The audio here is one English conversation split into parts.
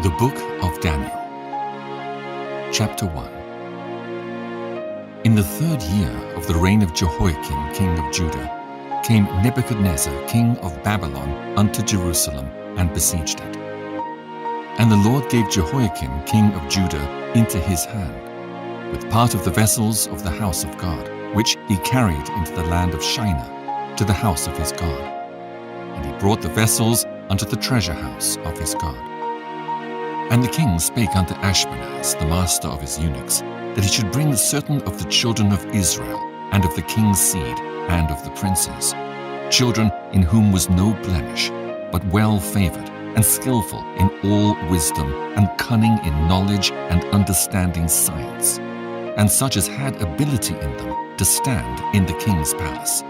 The Book of Daniel, Chapter 1. In the 3rd year of the reign of Jehoiakim, king of Judah, came Nebuchadnezzar, king of Babylon, unto Jerusalem, and besieged it. And the Lord gave Jehoiakim, king of Judah, into his hand, with part of the vessels of the house of God, which he carried into the land of Shinar, to the house of his God. And he brought the vessels unto the treasure house of his God. And the king spake unto Ashpenaz, the master of his eunuchs, that he should bring certain of the children of Israel, and of the king's seed, and of the princes, children in whom was no blemish, but well favored, and skillful in all wisdom, and cunning in knowledge and understanding science, and such as had ability in them to stand in the king's palace,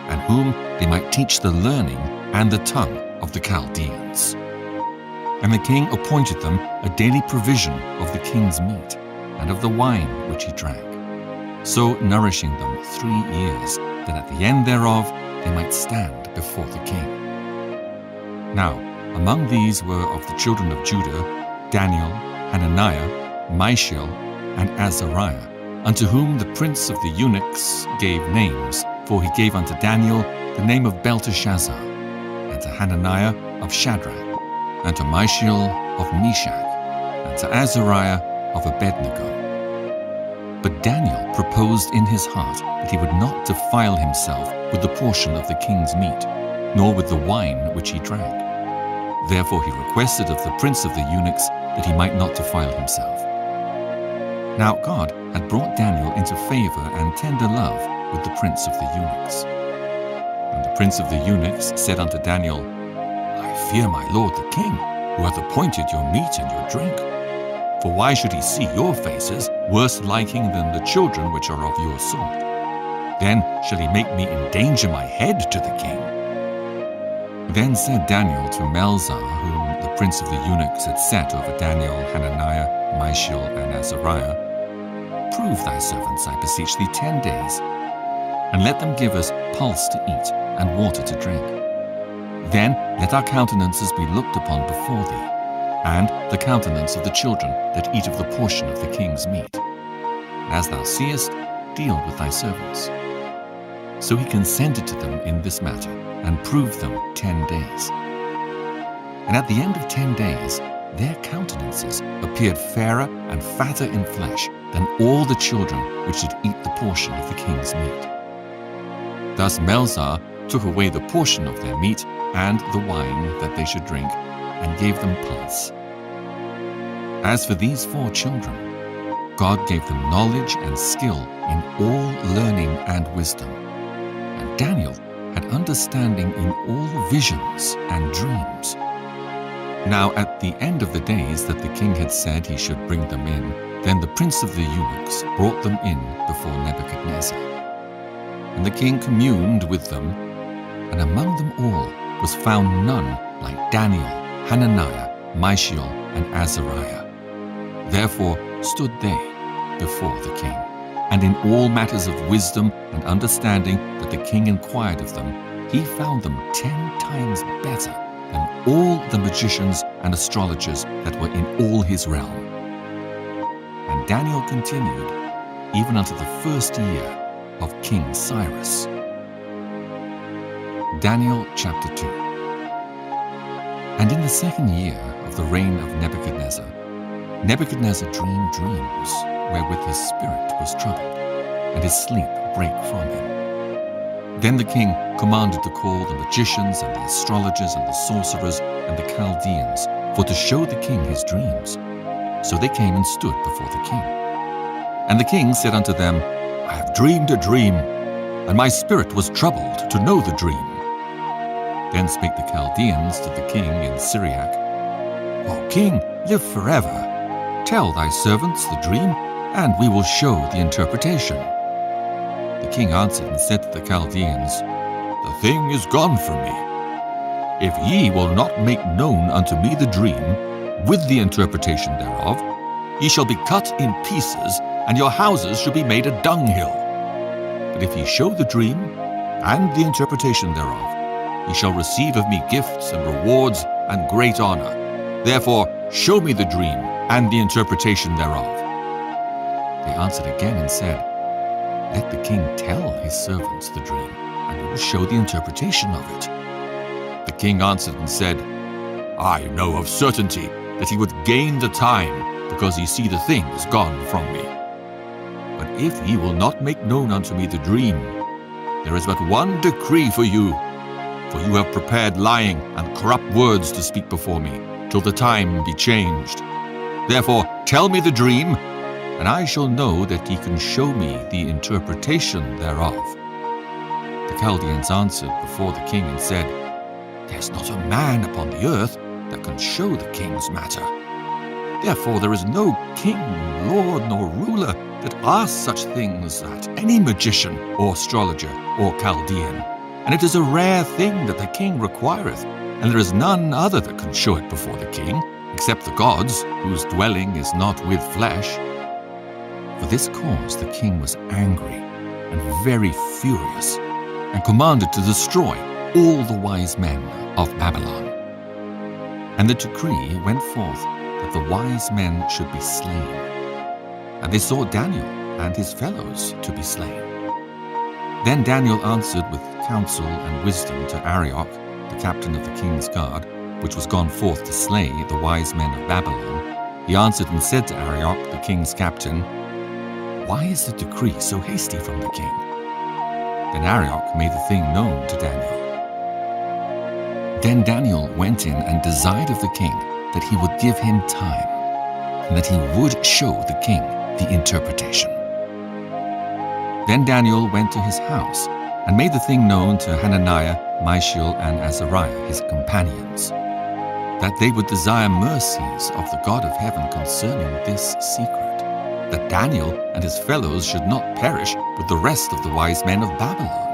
and whom they might teach the learning and the tongue of the Chaldeans. And the king appointed them a daily provision of the king's meat, and of the wine which he drank, so nourishing them 3 years, that at the end thereof they might stand before the king. Now among these were of the children of Judah Daniel, Hananiah, Mishael, and Azariah, unto whom the prince of the eunuchs gave names, for he gave unto Daniel the name of Belteshazzar, and to Hananiah of Shadrach, and to Mishael of Meshach, and to Azariah of Abednego. But Daniel proposed in his heart that he would not defile himself with the portion of the king's meat, nor with the wine which he drank. Therefore he requested of the prince of the eunuchs that he might not defile himself. Now God had brought Daniel into favor and tender love with the prince of the eunuchs. And the prince of the eunuchs said unto Daniel, I fear my lord the king, who hath appointed your meat and your drink. For why should he see your faces, worse liking than the children which are of your sort? Then shall he make me endanger my head to the king. Then said Daniel to Melzar, whom the prince of the eunuchs had set over Daniel, Hananiah, Mishael, and Azariah, Prove thy servants, I beseech thee, 10 days, and let them give us pulse to eat and water to drink. Then let our countenances be looked upon before thee, and the countenance of the children that eat of the portion of the king's meat. And as thou seest, deal with thy servants. So he consented to them in this matter, and proved them 10 days. And at the end of 10 days, their countenances appeared fairer and fatter in flesh than all the children which did eat the portion of the king's meat. Thus Melzar took away the portion of their meat and the wine that they should drink, and gave them pulse. As for these 4 children, God gave them knowledge and skill in all learning and wisdom. And Daniel had understanding in all visions and dreams. Now at the end of the days that the king had said he should bring them in, then the prince of the eunuchs brought them in before Nebuchadnezzar. And the king communed with them, and among them all was found none like Daniel, Hananiah, Mishael, and Azariah. Therefore stood they before the king. And in all matters of wisdom and understanding that the king inquired of them, he found them 10 times better than all the magicians and astrologers that were in all his realm. And Daniel continued even unto the 1st year of King Cyrus. Daniel chapter 2. And in the 2nd year of the reign of Nebuchadnezzar, Nebuchadnezzar dreamed dreams wherewith his spirit was troubled, and his sleep brake from him. Then the king commanded to call the magicians and the astrologers and the sorcerers and the Chaldeans, for to show the king his dreams. So they came and stood before the king. And the king said unto them, I have dreamed a dream, and my spirit was troubled to know the dream. Then spake the Chaldeans to the king in Syriac, O king, live forever. Tell thy servants the dream, and we will show the interpretation. The king answered and said to the Chaldeans, The thing is gone from me. If ye will not make known unto me the dream, with the interpretation thereof, ye shall be cut in pieces, and your houses shall be made a dunghill. But if ye show the dream, and the interpretation thereof, ye shall receive of me gifts and rewards and great honor. Therefore show me the dream and the interpretation thereof. They answered again and said, Let the king tell his servants the dream, and we will show the interpretation of it. The king answered and said, I know of certainty that he would gain the time, because ye see the thing is gone from me. But if ye will not make known unto me the dream, there is but one decree for you, for you have prepared lying and corrupt words to speak before me, till the time be changed. Therefore tell me the dream, and I shall know that ye can show me the interpretation thereof. The Chaldeans answered before the king and said, There is not a man upon the earth that can show the king's matter. Therefore there is no king, lord, nor ruler that asks such things at any magician or astrologer or Chaldean. And it is a rare thing that the king requireth, and there is none other that can show it before the king, except the gods, whose dwelling is not with flesh. For this cause the king was angry and very furious, and commanded to destroy all the wise men of Babylon. And the decree went forth that the wise men should be slain. And they sought Daniel and his fellows to be slain. Then Daniel answered with counsel and wisdom to Arioch, the captain of the king's guard, which was gone forth to slay the wise men of Babylon. He answered and said to Arioch, the king's captain, Why is the decree so hasty from the king? Then Arioch made the thing known to Daniel. Then Daniel went in and desired of the king that he would give him time, and that he would show the king the interpretation. Then Daniel went to his house, and made the thing known to Hananiah, Mishael, and Azariah, his companions, that they would desire mercies of the God of heaven concerning this secret, that Daniel and his fellows should not perish with the rest of the wise men of Babylon.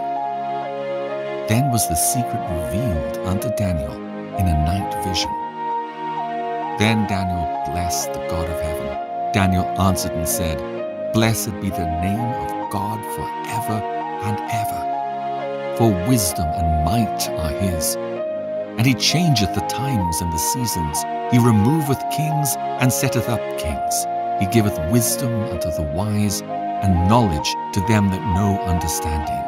Then was the secret revealed unto Daniel in a night vision. Then Daniel blessed the God of heaven. Daniel answered and said, Blessed be the name of God forever and ever. For wisdom and might are his. And he changeth the times and the seasons. He removeth kings and setteth up kings. He giveth wisdom unto the wise, and knowledge to them that know understanding.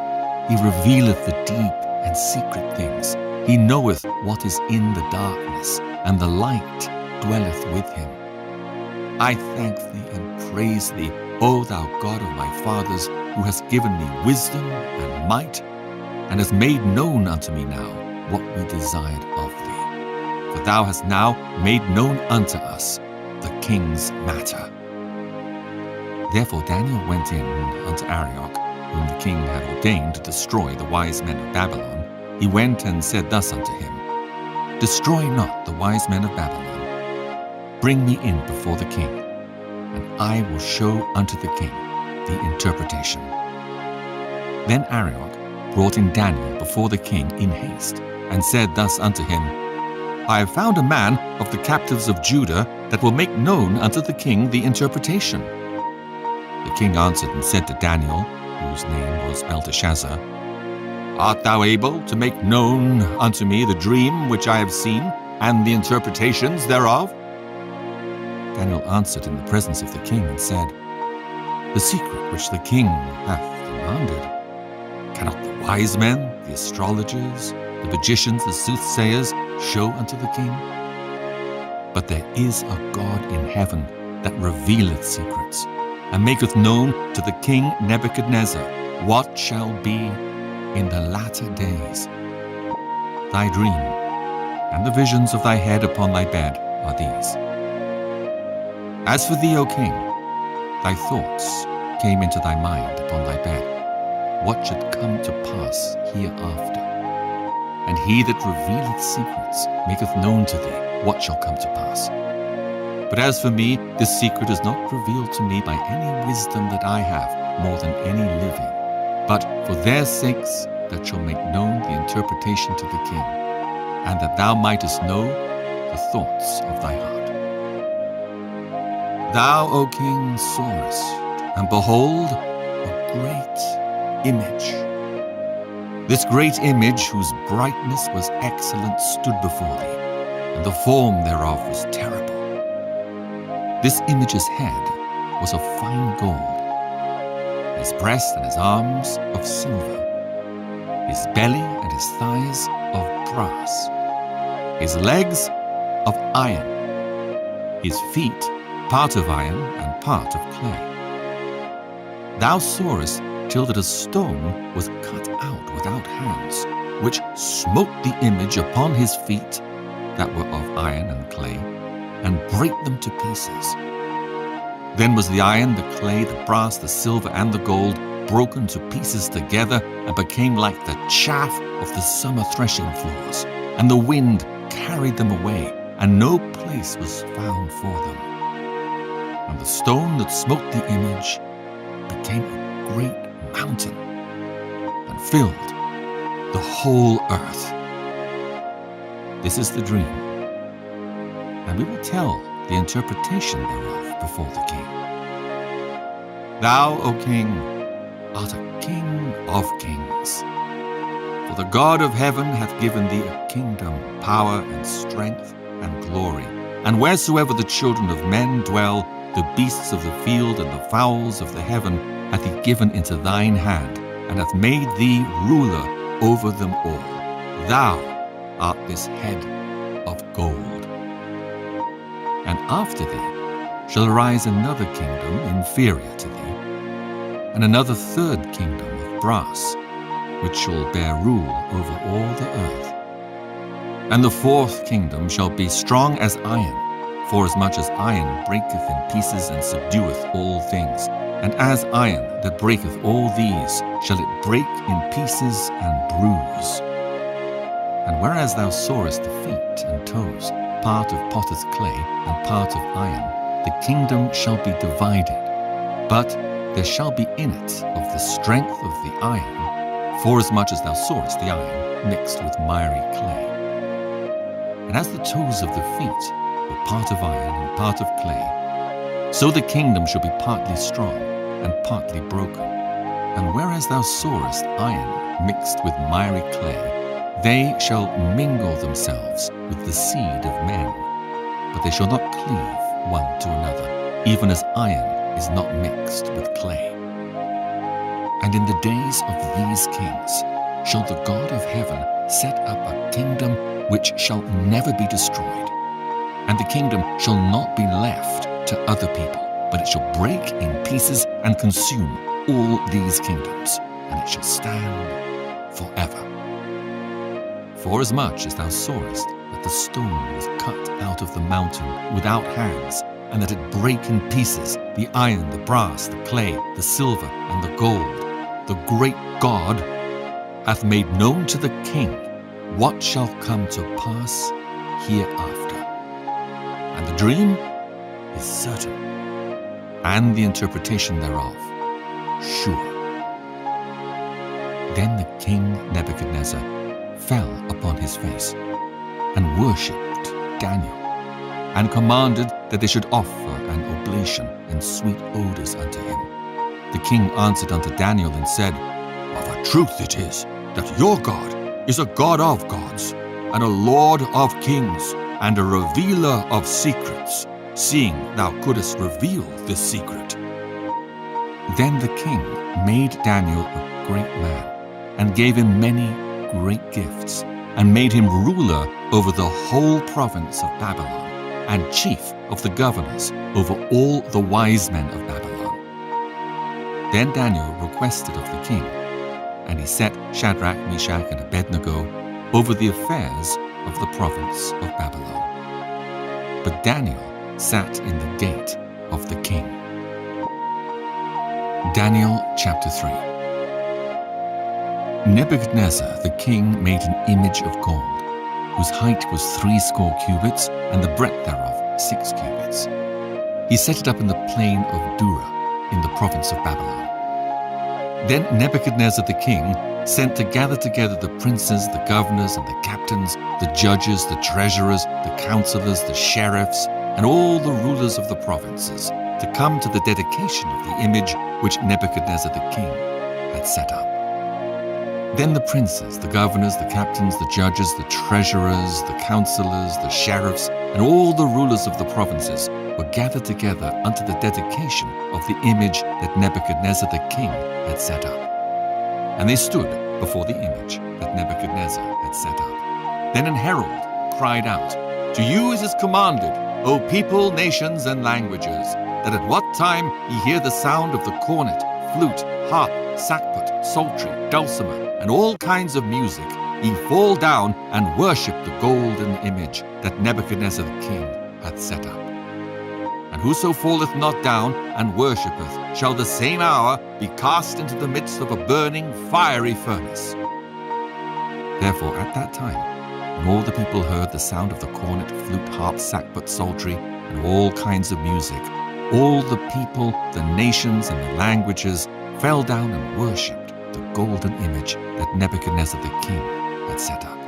He revealeth the deep and secret things. He knoweth what is in the darkness, and the light dwelleth with him. I thank thee and praise thee, O thou God of my fathers, who hast given me wisdom and might, and hast made known unto me now what we desired of thee. For thou hast now made known unto us the king's matter. Therefore Daniel went in unto Arioch, whom the king had ordained to destroy the wise men of Babylon. He went and said thus unto him, Destroy not the wise men of Babylon. Bring me in before the king, and I will show unto the king the interpretation. Then Arioch brought in Daniel before the king in haste, and said thus unto him, I have found a man of the captives of Judah that will make known unto the king the interpretation. The king answered and said to Daniel, whose name was Belteshazzar, Art thou able to make known unto me the dream which I have seen, and the interpretations thereof? Daniel answered in the presence of the king and said, The secret which the king hath commanded, cannot the wise men, the astrologers, the magicians, the soothsayers, show unto the king? But there is a God in heaven that revealeth secrets, and maketh known to the king Nebuchadnezzar what shall be in the latter days. Thy dream and the visions of thy head upon thy bed are these. As for thee, O king, thy thoughts came into thy mind upon thy bed, what should come to pass hereafter. And he that revealeth secrets maketh known to thee what shall come to pass. But as for me, this secret is not revealed to me by any wisdom that I have more than any living, but for their sakes that shall make known the interpretation to the king, and that thou mightest know the thoughts of thy heart. Thou, O king, sawest, and behold, a great image. This great image, whose brightness was excellent, stood before thee, and the form thereof was terrible. This image's head was of fine gold, his breast and his arms of silver, his belly and his thighs of brass, his legs of iron, his feet part of iron and part of clay. Thou sawest till that a stone was cut out without hands, which smote the image upon his feet that were of iron and clay, and brake them to pieces. Then was the iron, the clay, the brass, the silver, and the gold broken to pieces together, and became like the chaff of the summer threshing floors, and the wind carried them away, and no place was found for them. And the stone that smote the image became a great mountain, and filled the whole earth. This is the dream, and we will tell the interpretation thereof before the king. Thou, O king, art a king of kings. For the God of heaven hath given thee a kingdom, power, and strength, and glory. And wheresoever the children of men dwell, the beasts of the field and the fowls of the heaven hath he given into thine hand, and hath made thee ruler over them all. Thou art this head of gold. And after thee shall arise another kingdom inferior to thee, and another third kingdom of brass, which shall bear rule over all the earth. And the fourth kingdom shall be strong as iron, forasmuch as iron breaketh in pieces and subdueth all things. And as iron that breaketh all these shall it break in pieces and bruise. And whereas thou sawest the feet and toes, part of potter's clay and part of iron, the kingdom shall be divided, but there shall be in it of the strength of the iron, forasmuch as thou sawest the iron mixed with miry clay. And as the toes of the feet were part of iron and part of clay, so the kingdom shall be partly strong and partly broken. And whereas thou sawest iron mixed with miry clay, they shall mingle themselves with the seed of men, but they shall not cleave one to another, even as iron is not mixed with clay. And in the days of these kings shall the God of heaven set up a kingdom which shall never be destroyed. And the kingdom shall not be left to other people, but it shall break in pieces and consume all these kingdoms, and it shall stand forever. Forasmuch as thou sawest that the stone was cut out of the mountain without hands, and that it brake in pieces the iron, the brass, the clay, the silver, and the gold, the great God hath made known to the king what shall come to pass hereafter. And the dream is certain, and the interpretation thereof sure. Then the king Nebuchadnezzar fell upon his face, and worshipped Daniel, and commanded that they should offer an oblation and sweet odors unto him. The king answered unto Daniel and said, Of a truth it is that your God is a God of gods, and a Lord of kings, and a revealer of secrets, seeing thou couldest reveal this secret. Then the king made Daniel a great man, and gave him many great gifts, and made him ruler over the whole province of Babylon, and chief of the governors over all the wise men of Babylon. Then Daniel requested of the king, and he set Shadrach, Meshach, and Abednego over the affairs of the province of Babylon. But Daniel sat in the gate of the king. Daniel chapter 3. Nebuchadnezzar the king made an image of gold, whose height was 60 cubits, and the breadth thereof 6 cubits. He set it up in the plain of Dura, in the province of Babylon. Then Nebuchadnezzar the king sent to gather together the princes, the governors, and the captains, the judges, the treasurers, the counselors, the sheriffs, and all the rulers of the provinces, to come to the dedication of the image which Nebuchadnezzar the king had set up. Then the princes, the governors, the captains, the judges, the treasurers, the counselors, the sheriffs, and all the rulers of the provinces were gathered together unto the dedication of the image that Nebuchadnezzar the king had set up. And they stood before the image that Nebuchadnezzar had set up. Then an herald cried out, To you it is commanded, O people, nations, and languages, that at what time ye hear the sound of the cornet, flute, harp, sackbut, psaltery, dulcimer, and all kinds of music, ye fall down and worship the golden image that Nebuchadnezzar the king hath set up. And whoso falleth not down and worshippeth shall the same hour be cast into the midst of a burning fiery furnace. Therefore at that time, when all the people heard the sound of the cornet, flute, harp, sackbut, psaltery, and all kinds of music, all the people, the nations, and the languages fell down and worshipped the golden image that Nebuchadnezzar the king had set up.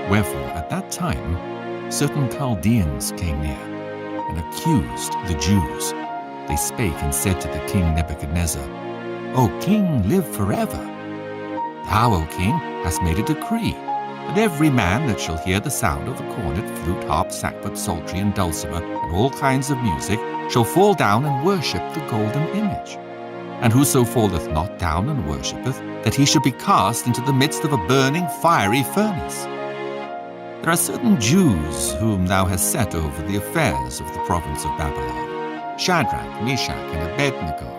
Wherefore at that time certain Chaldeans came near, and accused the Jews. They spake and said to the king Nebuchadnezzar, O king, live forever. Thou, O king, hast made a decree, that every man that shall hear the sound of the cornet, flute, harp, sackbut, psaltery, and dulcimer, and all kinds of music, shall fall down and worship the golden image. And whoso falleth not down and worshippeth, that he should be cast into the midst of a burning fiery furnace. There are certain Jews whom thou hast set over the affairs of the province of Babylon, Shadrach, Meshach, and Abednego.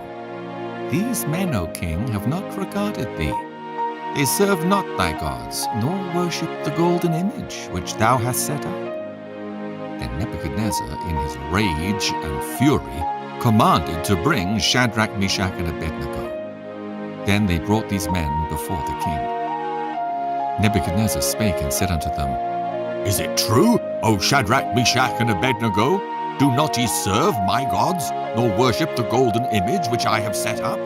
These men, O king, have not regarded thee. They serve not thy gods, nor worship the golden image which thou hast set up. Then Nebuchadnezzar, in his rage and fury, commanded to bring Shadrach, Meshach, and Abednego. Then they brought these men before the king. Nebuchadnezzar spake and said unto them, Is it true, O Shadrach, Meshach, and Abednego? Do not ye serve my gods, nor worship the golden image which I have set up?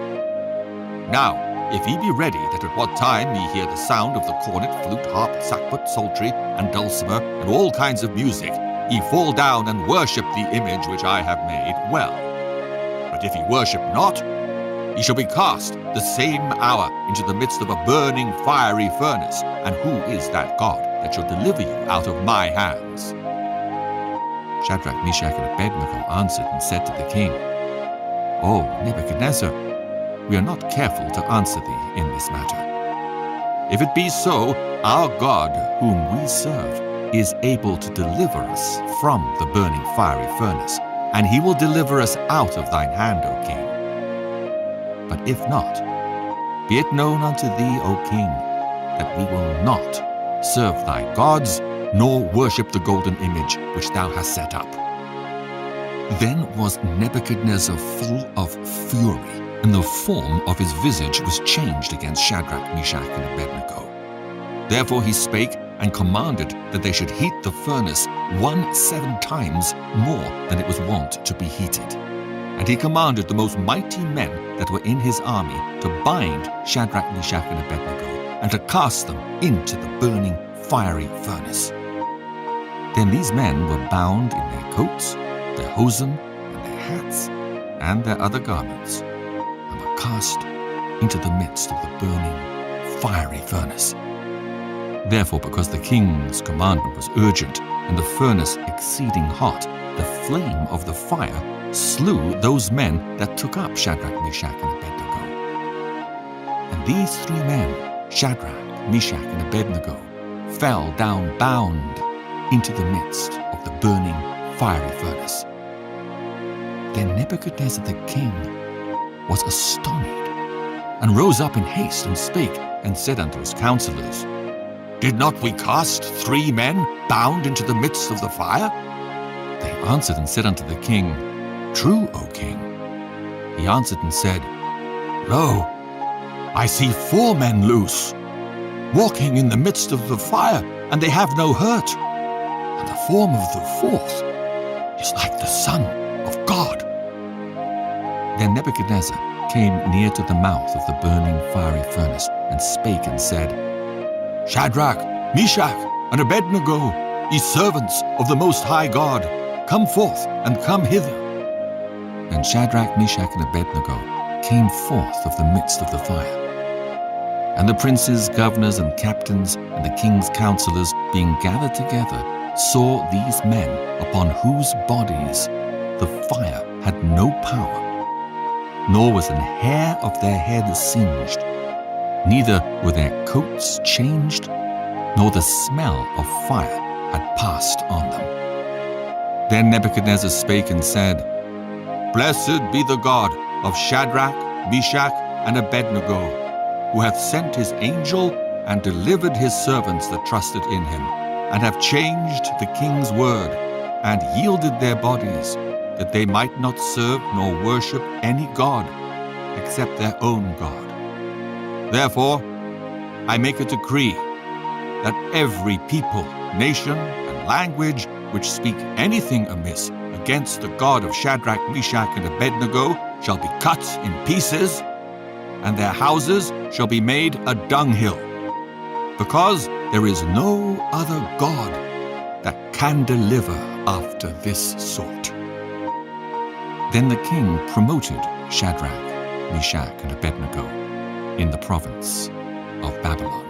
Now, if ye be ready, that at what time ye hear the sound of the cornet, flute, harp, sackbut, psaltery, and dulcimer, and all kinds of music, ye fall down and worship the image which I have made, well. But if ye worship not, ye shall be cast the same hour into the midst of a burning fiery furnace. And who is that God that shall deliver you out of my hands? Shadrach, Meshach, and Abednego answered and said to the king, O Nebuchadnezzar, we are not careful to answer thee in this matter. If it be so, our God, whom we serve, is able to deliver us from the burning fiery furnace, and he will deliver us out of thine hand, O king. But if not, be it known unto thee, O king, that we will not serve thy gods, nor worship the golden image which thou hast set up. Then was Nebuchadnezzar full of fury, and the form of his visage was changed against Shadrach, Meshach, and Abednego. Therefore he spake and commanded that they should heat the furnace 7 times more than it was wont to be heated. And he commanded the most mighty men that were in his army to bind Shadrach, Meshach, and Abednego, and to cast them into the burning fiery furnace. Then these men were bound in their coats, their hosen, and their hats, and their other garments, and were cast into the midst of the burning fiery furnace. Therefore, because the king's commandment was urgent, and the furnace exceeding hot, the flame of the fire slew those men that took up Shadrach, Meshach, and Abednego. And these 3 men, Shadrach, Meshach, and Abednego, fell down bound into the midst of the burning fiery furnace. Then Nebuchadnezzar the king was astonished, and rose up in haste, and spake, and said unto his counselors, Did not we cast 3 men bound into the midst of the fire? They answered and said unto the king, True, O king. He answered and said, Lo, I see 4 men loose, walking in the midst of the fire, and they have no hurt. And the form of the 4th is like the Son of God. Then Nebuchadnezzar came near to the mouth of the burning fiery furnace, and spake and said, Shadrach, Meshach, and Abednego, ye servants of the Most High God, come forth and come hither. And Shadrach, Meshach, and Abednego came forth of the midst of the fire. And the princes, governors, and captains, and the king's counselors, being gathered together, saw these men upon whose bodies the fire had no power, nor was an hair of their head singed, neither were their coats changed, nor the smell of fire had passed on them. Then Nebuchadnezzar spake and said, Blessed be the God of Shadrach, Meshach, and Abednego, who hath sent his angel and delivered his servants that trusted in him, and have changed the king's word, and yielded their bodies, that they might not serve nor worship any god, except their own God. Therefore I make a decree, that every people, nation, and language which speak anything amiss against the God of Shadrach, Meshach, and Abednego shall be cut in pieces, and their houses shall be made a dunghill, because there is no other God that can deliver after this sort. Then the king promoted Shadrach, Meshach, and Abednego in the province of Babylon.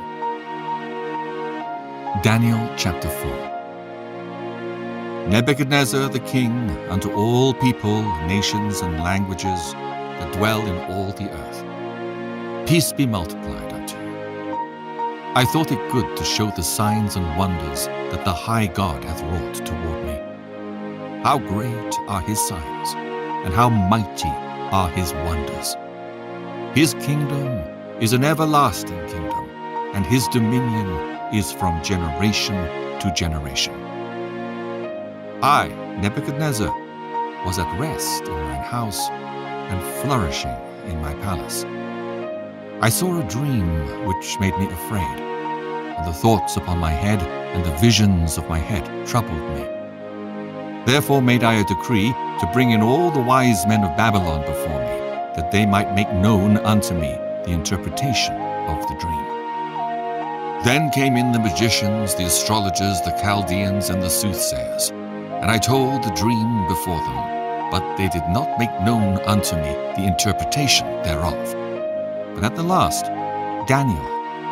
Daniel chapter 4. Nebuchadnezzar the king, unto all people, nations, and languages that dwell in all the earth, peace be multiplied unto you. I thought it good to show the signs and wonders that the high God hath wrought toward me. How great are his signs, and how mighty are his wonders. His kingdom is an everlasting kingdom, and his dominion is from generation to generation. I, Nebuchadnezzar, was at rest in mine house, and flourishing in my palace. I saw a dream which made me afraid, and the thoughts upon my head and the visions of my head troubled me. Therefore made I a decree to bring in all the wise men of Babylon before me, that they might make known unto me the interpretation of the dream. Then came in the magicians, the astrologers, the Chaldeans, and the soothsayers, and I told the dream before them, but they did not make known unto me the interpretation thereof. But at the last, Daniel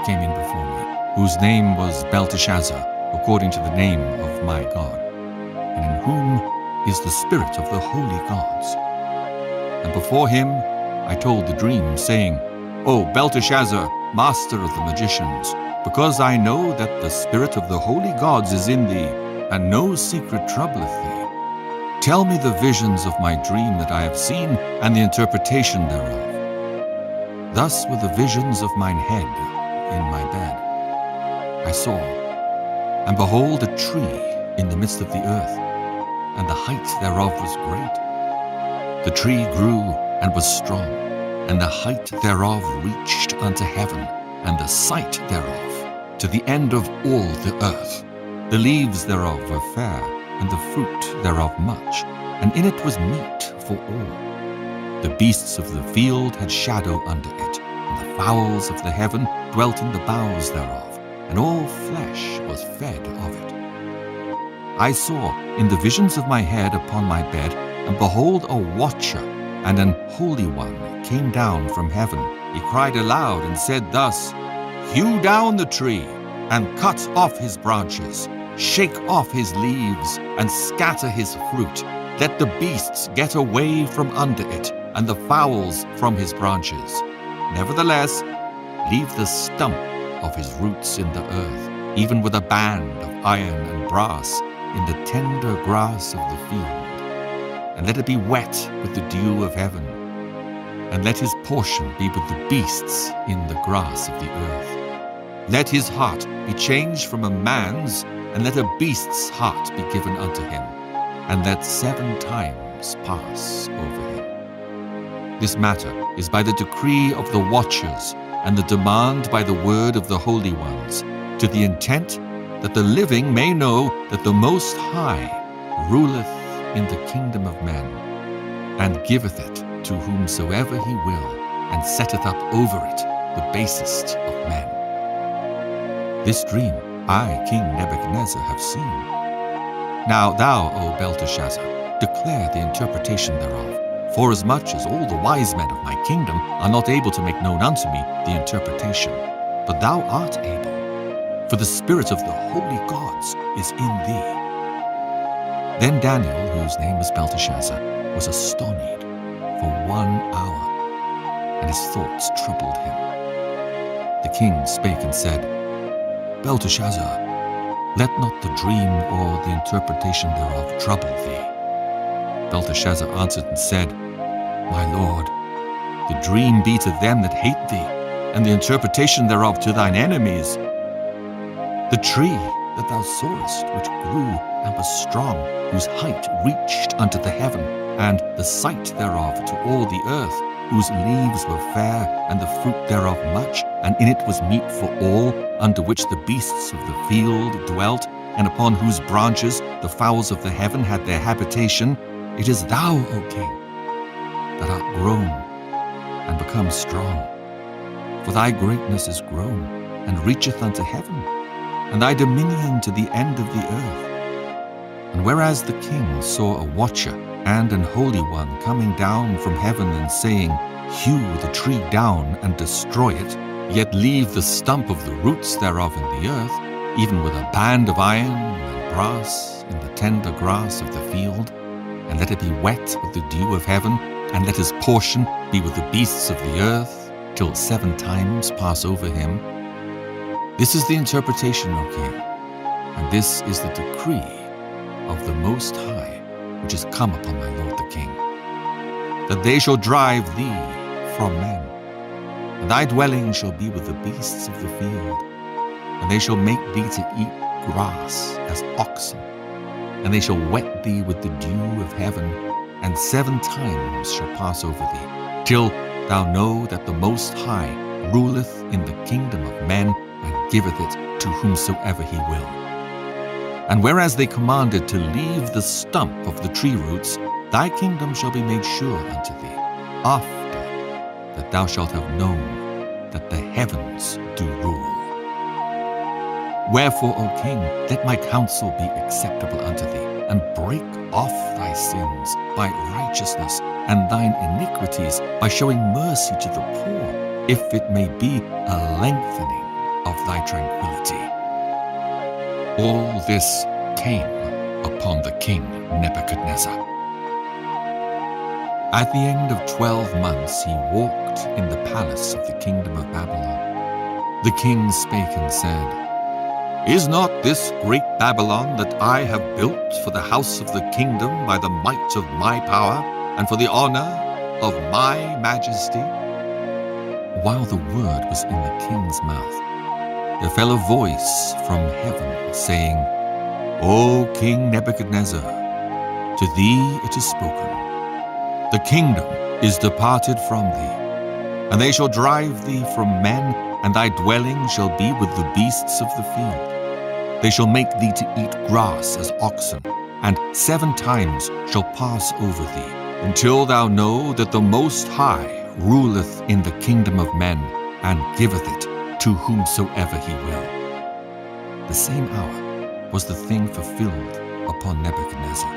came in before me, whose name was Belteshazzar, according to the name of my God, and in whom is the spirit of the holy gods. And before him I told the dream, saying, O Belteshazzar, master of the magicians, because I know that the spirit of the holy gods is in thee, and no secret troubleth thee, tell me the visions of my dream that I have seen, and the interpretation thereof. Thus were the visions of mine head in my bed. I saw, and behold, a tree in the midst of the earth, and the height thereof was great. The tree grew and was strong, and the height thereof reached unto heaven, and the sight thereof to the end of all the earth. The leaves thereof were fair, and the fruit thereof much, and in it was meat for all. The beasts of the field had shadow under it, and the fowls of the heaven dwelt in the boughs thereof, and all flesh was fed of it. I saw in the visions of my head upon my bed, and behold, a watcher and an holy one came down from heaven. He cried aloud and said thus, Hew down the tree, and cut off his branches, shake off his leaves, and scatter his fruit. Let the beasts get away from under it, and the fowls from his branches. Nevertheless, leave the stump of his roots in the earth, even with a band of iron and brass, in the tender grass of the field. And let it be wet with the dew of heaven, and let his portion be with the beasts in the grass of the earth. Let his heart be changed from a man's, and let a beast's heart be given unto him, and let 7 times pass over him. This matter is by the decree of the watchers, and the demand by the word of the holy ones, to the intent that the living may know that the Most High ruleth in the kingdom of men, and giveth it to whomsoever he will, and setteth up over it the basest of men. This dream I, King Nebuchadnezzar, have seen. Now thou, O Belteshazzar, declare the interpretation thereof, forasmuch as all the wise men of my kingdom are not able to make known unto me the interpretation. but thou art able, for the spirit of the holy gods is in thee. Then Daniel, whose name was Belteshazzar, was astonished for 1 hour, and his thoughts troubled him. The king spake and said, Belteshazzar, let not the dream or the interpretation thereof trouble thee. Belteshazzar answered and said, My lord, the dream be to them that hate thee, and the interpretation thereof to thine enemies. The tree that thou sawest, which grew and was strong, whose height reached unto the heaven, and the sight thereof to all the earth, whose leaves were fair, and the fruit thereof much, and in it was meat for all, under which the beasts of the field dwelt, and upon whose branches the fowls of the heaven had their habitation. It is thou, O king, that art grown and become strong. For thy greatness is grown, and reacheth unto heaven, and thy dominion to the end of the earth. And whereas the king saw a watcher and an holy one coming down from heaven, and saying, Hew the tree down and destroy it, yet leave the stump of the roots thereof in the earth, even with a band of iron and brass in the tender grass of the field, and let it be wet with the dew of heaven, and let his portion be with the beasts of the earth, till 7 times pass over him. This is the interpretation, O king, and this is the decree of the Most High, which is come upon my lord the king, that they shall drive thee from men, and thy dwelling shall be with the beasts of the field, and they shall make thee to eat grass as oxen, and they shall wet thee with the dew of heaven, and 7 times shall pass over thee, till thou know that the Most High ruleth in the kingdom of men, and giveth it to whomsoever he will. And whereas they commanded to leave the stump of the tree roots, thy kingdom shall be made sure unto thee, after that thou shalt have known that the heavens do rule. Wherefore, O king, let my counsel be acceptable unto thee, and break off thy sins by righteousness, and thine iniquities by showing mercy to the poor, if it may be a lengthening of thy tranquility. All this came upon the king Nebuchadnezzar. At the end of 12 months he walked in the palace of the kingdom of Babylon. The king spake and said, Is not this great Babylon that I have built for the house of the kingdom by the might of my power, and for the honor of my majesty? While the word was in the king's mouth, there fell a voice from heaven, saying, O King Nebuchadnezzar, to thee it is spoken, the kingdom is departed from thee, and they shall drive thee from men, and thy dwelling shall be with the beasts of the field. They shall make thee to eat grass as oxen, and 7 times shall pass over thee, until thou know that the Most High ruleth in the kingdom of men, and giveth it to whomsoever he will. The same hour was the thing fulfilled upon Nebuchadnezzar,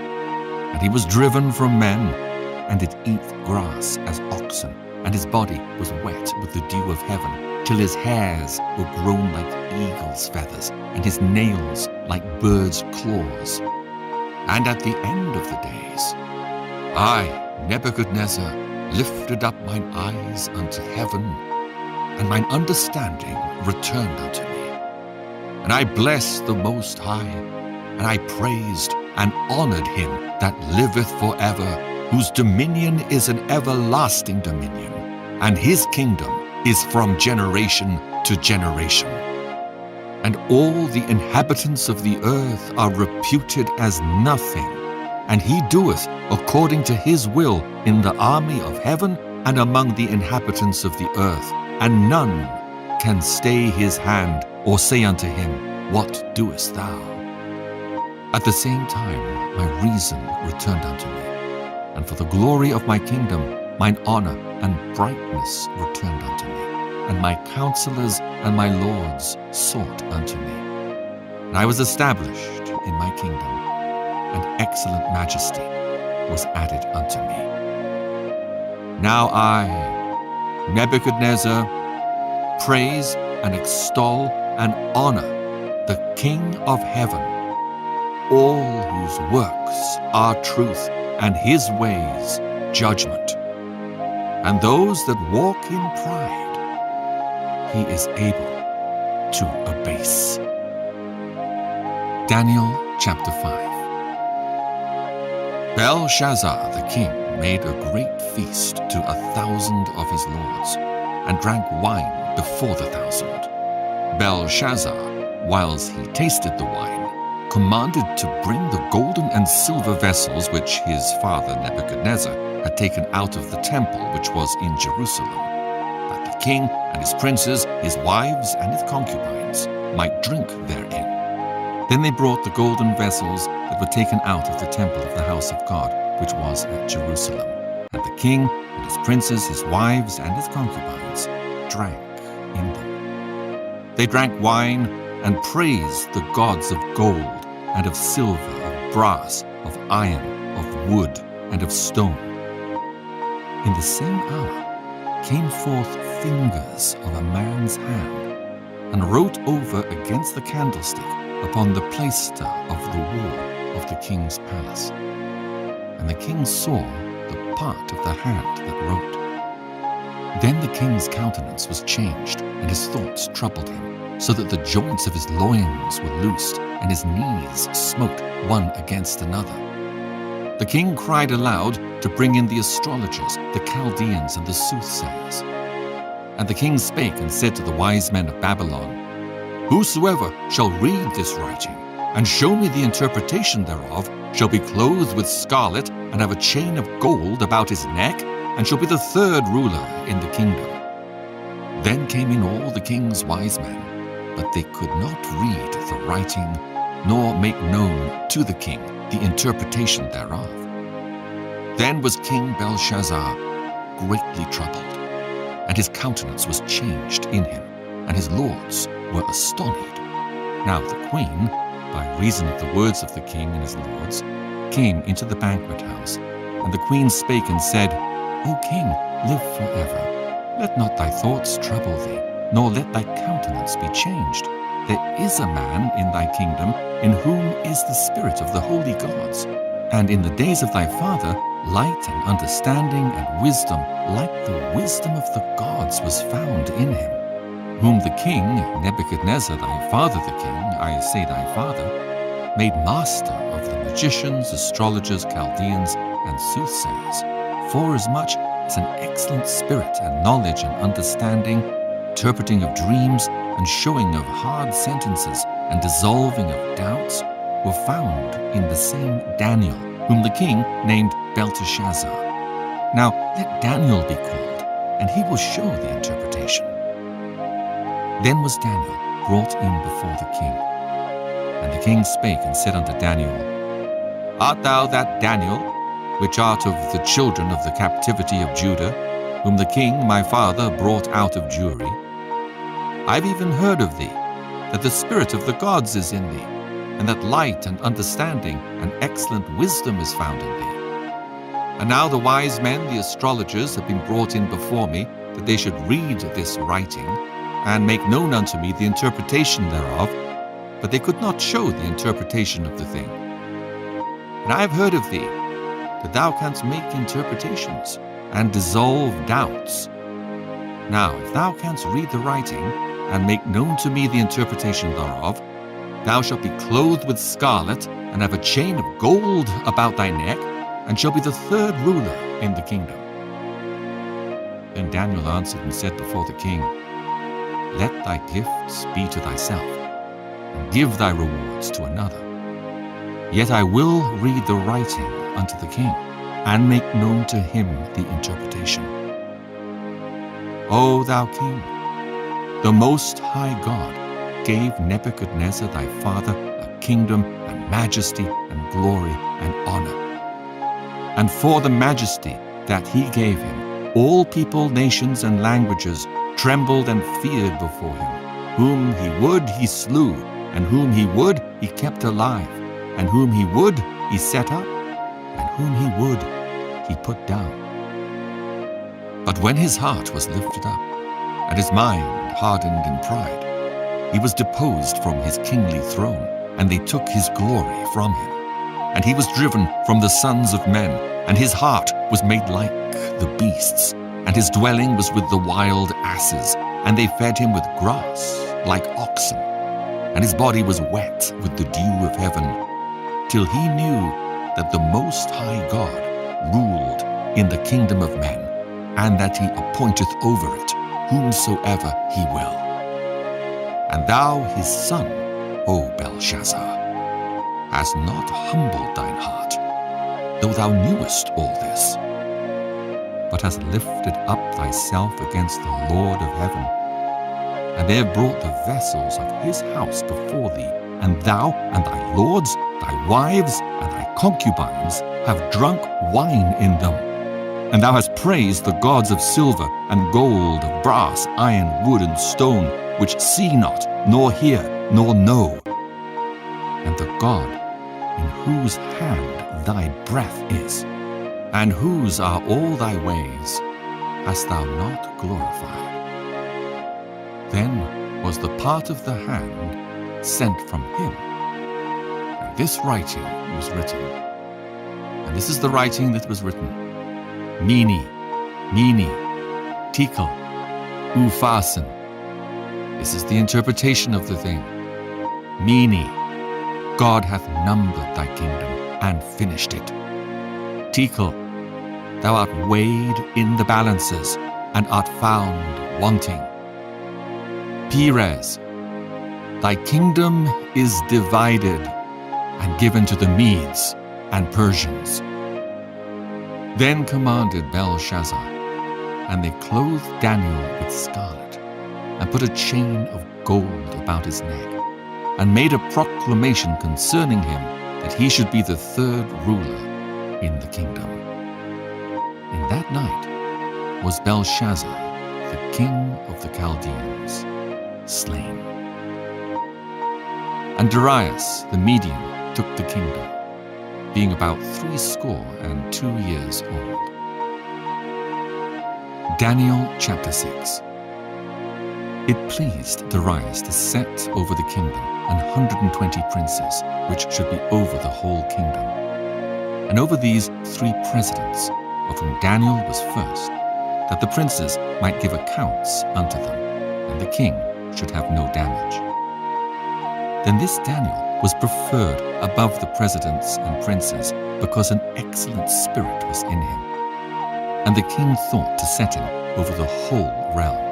and he was driven from men, and did eat grass as oxen, and his body was wet with the dew of heaven, till his hairs were grown like eagle's feathers, and his nails like birds' claws. And at the end of the days, I, Nebuchadnezzar, lifted up mine eyes unto heaven, and mine understanding returned unto me. And I blessed the Most High, and I praised and honored him that liveth forever, whose dominion is an everlasting dominion, and his kingdom is from generation to generation. And all the inhabitants of the earth are reputed as nothing, and he doeth according to his will in the army of heaven and among the inhabitants of the earth, and none can stay his hand or say unto him, What doest thou? At the same time my reason returned unto me, and for the glory of my kingdom mine honor and brightness returned unto me, and my counselors and my lords sought unto me. And I was established in my kingdom, and excellent majesty was added unto me. Now I, Nebuchadnezzar, praise and extol and honor the King of heaven, all whose works are truth and his ways judgment. And those that walk in pride, he is able to abase. Daniel chapter 5. Belshazzar the king made a great feast to 1,000 of his lords, and drank wine before the 1,000. Belshazzar, whilst he tasted the wine, commanded to bring the golden and silver vessels which his father Nebuchadnezzar had taken out of the temple which was in Jerusalem, that the king and his princes, his wives and his concubines might drink therein. Then they brought the golden vessels that were taken out of the temple of the house of God, which was at Jerusalem. And the king and his princes, his wives and his concubines drank in them. They drank wine and praised the gods of gold and of silver, of brass, of iron, of wood, and of stone. In the same hour came forth fingers of a man's hand, and wrote over against the candlestick upon the plaister of the wall of the king's palace. And the king saw the part of the hand that wrote. Then the king's countenance was changed, and his thoughts troubled him, so that the joints of his loins were loosed, and his knees smote one against another. The king cried aloud to bring in the astrologers, the Chaldeans, and the soothsayers. And the king spake and said to the wise men of Babylon, Whosoever shall read this writing, and show me the interpretation thereof, shall be clothed with scarlet, and have a chain of gold about his neck, and shall be the third ruler in the kingdom. Then came in all the king's wise men, but they could not read the writing, nor make known to the king the interpretation thereof. Then was King Belshazzar greatly troubled, and his countenance was changed in him, and his lords were astonied. Now the queen, by reason of the words of the king and his lords, came into the banquet house. And the queen spake and said, O king, live forever. Let not thy thoughts trouble thee, nor let thy countenance be changed. There is a man in thy kingdom in whom is the spirit of the holy gods. And in the days of thy father, light and understanding and wisdom, like the wisdom of the gods, was found in him, whom the king, Nebuchadnezzar, thy father the king, I say thy father, made master of the magicians, astrologers, Chaldeans, and soothsayers, forasmuch as an excellent spirit and knowledge and understanding, interpreting of dreams, and showing of hard sentences, and dissolving of doubts, were found in the same Daniel, whom the king named Belteshazzar. Now let Daniel be called, and he will show the interpretation. Then was Daniel brought in before the king. And the king spake and said unto Daniel, Art thou that Daniel, which art of the children of the captivity of Judah, whom the king my father brought out of Jewry? I've even heard of thee, that the spirit of the gods is in thee, and that light and understanding and excellent wisdom is found in thee. And now the wise men, the astrologers, have been brought in before me, that they should read this writing, and make known unto me the interpretation thereof, but they could not show the interpretation of the thing. And I have heard of thee, that thou canst make interpretations, and dissolve doubts. Now, if thou canst read the writing, and make known to me the interpretation thereof, thou shalt be clothed with scarlet, and have a chain of gold about thy neck, and shall be the third ruler in the kingdom. Then Daniel answered and said before the king, Let thy gifts be to thyself, and give thy rewards to another. Yet I will read the writing unto the king, and make known to him the interpretation. O thou king, the Most High God gave Nebuchadnezzar thy father a kingdom and majesty and glory and honor. And for the majesty that he gave him, all people, nations, and languages trembled and feared before him. Whom he would, he slew, and whom he would, he kept alive, and whom he would, he set up, and whom he would, he put down. But when his heart was lifted up, and his mind hardened in pride. He was deposed from his kingly throne, and they took his glory from him. And he was driven from the sons of men, and his heart was made like the beasts, and his dwelling was with the wild asses, and they fed him with grass like oxen. And his body was wet with the dew of heaven, till he knew that the Most High God ruled in the kingdom of men, and that he appointeth over it whomsoever he will. And thou his son, O Belshazzar, hast not humbled thine heart, though thou knewest all this, but hast lifted up thyself against the Lord of heaven. And they have brought the vessels of his house before thee, and thou and thy lords, thy wives, and thy concubines have drunk wine in them. And thou hast praised the gods of silver and gold, of brass, iron, wood, and stone, which see not, nor hear, nor know. And the God in whose hand thy breath is, and whose are all thy ways, hast thou not glorified. Then was the part of the hand sent from him, and this writing was written. And this is the writing that was written: Mene, Mene, Tekel, Upharsin. This is the interpretation of the thing. Mene, God hath numbered thy kingdom and finished it. Tekel, thou art weighed in the balances and art found wanting. Perez, thy kingdom is divided and given to the Medes and Persians. Then commanded Belshazzar, and they clothed Daniel with scarlet, and put a chain of gold about his neck, and made a proclamation concerning him that he should be the third ruler in the kingdom. In that night was Belshazzar, the king of the Chaldeans, slain. And Darius the Median took the kingdom, being about 62 years old. Daniel chapter 6. It pleased Darius to set over the kingdom 120 princes, which should be over the whole kingdom. And over these 3 presidents, of whom Daniel was first, that the princes might give accounts unto them, and the king should have no damage. Then this Daniel was preferred above the presidents and princes, because an excellent spirit was in him. And the king thought to set him over the whole realm.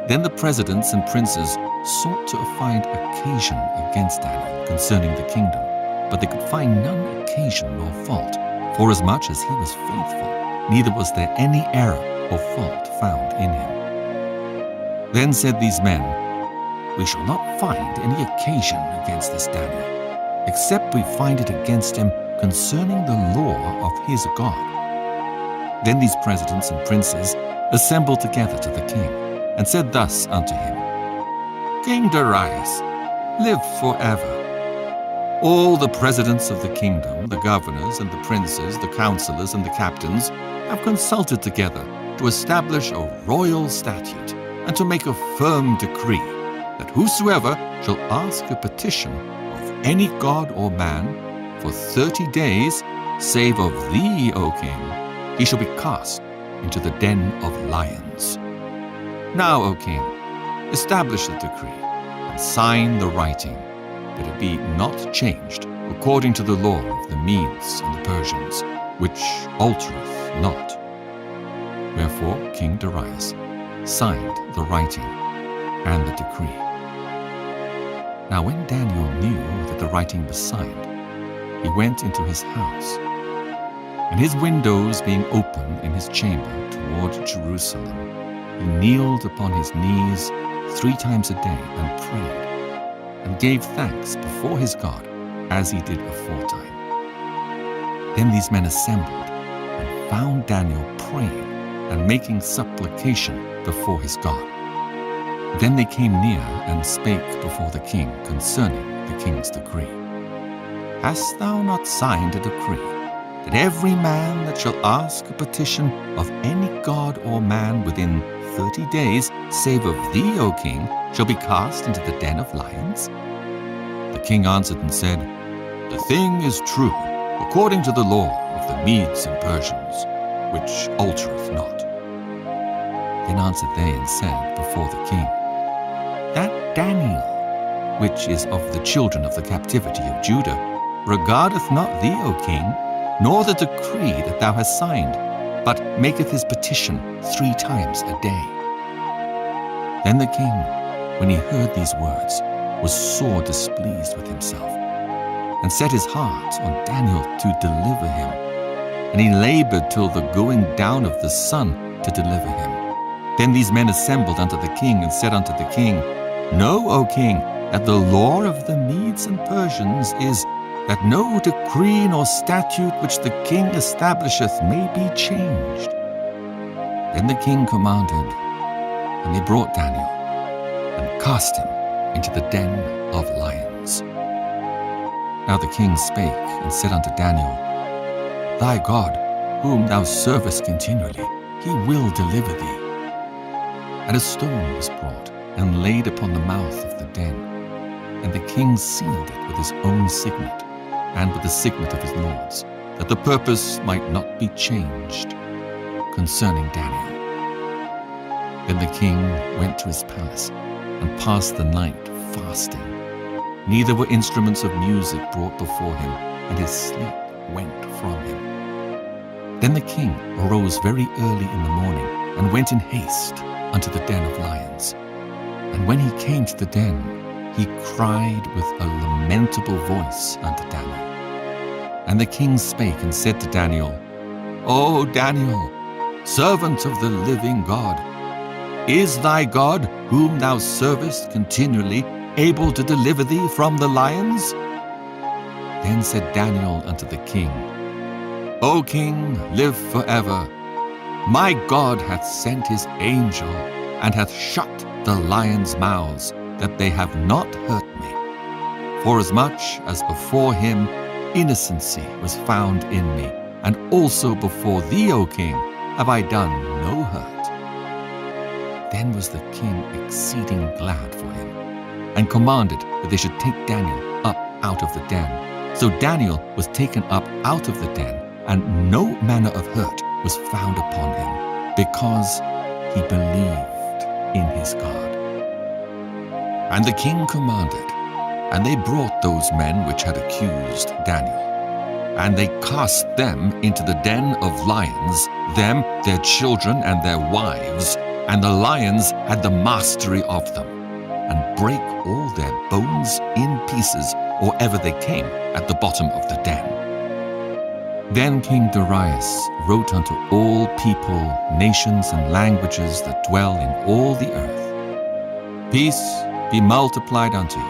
Then the presidents and princes sought to find occasion against Daniel concerning the kingdom, but they could find none occasion nor fault, forasmuch as he was faithful, neither was there any error or fault found in him. Then said these men, We shall not find any occasion against this Daniel, except we find it against him concerning the law of his God. Then these presidents and princes assembled together to the king, and said thus unto him, King Darius, live forever. All the presidents of the kingdom, the governors and the princes, the counselors and the captains, have consulted together to establish a royal statute, and to make a firm decree, that whosoever shall ask a petition of any god or man for 30 days, save of thee, O king, he shall be cast into the den of lions. Now, O king, establish the decree, and sign the writing, that it be not changed according to the law of the Medes and the Persians, which altereth not. Wherefore King Darius signed the writing and the decree. Now when Daniel knew that the writing was signed, he went into his house, and his windows being open in his chamber toward Jerusalem, he kneeled upon his knees 3 times a day and prayed, and gave thanks before his God, as he did aforetime. Then these men assembled, and found Daniel praying and making supplication before his God. Then they came near and spake before the king concerning the king's decree. Hast thou not signed a decree, that every man that shall ask a petition of any god or man within 30 days, save of thee, O king, shall be cast into the den of lions? The king answered and said, The thing is true, according to the law of the Medes and Persians, which altereth not. Then answered they and said before the king, That Daniel, which is of the children of the captivity of Judah, regardeth not thee, O king, nor the decree that thou hast signed, but maketh his petition 3 times a day. Then the king, when he heard these words, was sore displeased with himself, and set his heart on Daniel to deliver him. And he labored till the going down of the sun to deliver him. Then these men assembled unto the king, and said unto the king, Know, O king, that the law of the Medes and Persians is, that no decree nor statute which the king establisheth may be changed. Then the king commanded, and they brought Daniel, and cast him into the den of lions. Now the king spake, and said unto Daniel, Thy God, whom thou servest continually, he will deliver thee. And a stone was brought, and laid upon the mouth of the den, and the king sealed it with his own signet, and with the signet of his lords, that the purpose might not be changed concerning Daniel. Then the king went to his palace, and passed the night fasting. Neither were instruments of music brought before him, and his sleep went from him. Then the king arose very early in the morning, and went in haste unto the den of lions. And when he came to the den, he cried with a lamentable voice unto Daniel. And the king spake and said to Daniel, O Daniel, servant of the living God, is thy God, whom thou servest continually, able to deliver thee from the lions? Then said Daniel unto the king, O king, live forever. My God hath sent his angel, and hath shut the lions' mouths, that they have not hurt me. Forasmuch as before him innocency was found in me, and also before thee, O king, have I done no hurt. Then was the king exceeding glad for him, and commanded that they should take Daniel up out of the den. So Daniel was taken up out of the den, and no manner of hurt was found upon him, because he believed in his God. And the king commanded, and they brought those men which had accused Daniel. And they cast them into the den of lions, them, their children, and their wives, and the lions had the mastery of them, and brake all their bones in pieces, or ever they came at the bottom of the den. Then King Darius wrote unto all people, nations, and languages that dwell in all the earth, Peace be multiplied unto you.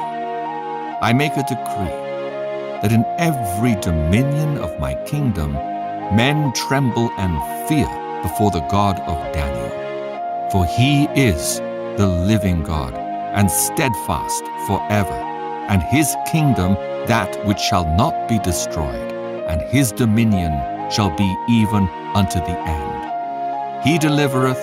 I make a decree, that in every dominion of my kingdom men tremble and fear before the God of Daniel. For he is the living God, and steadfast forever, and his kingdom that which shall not be destroyed, and his dominion shall be even unto the end. He delivereth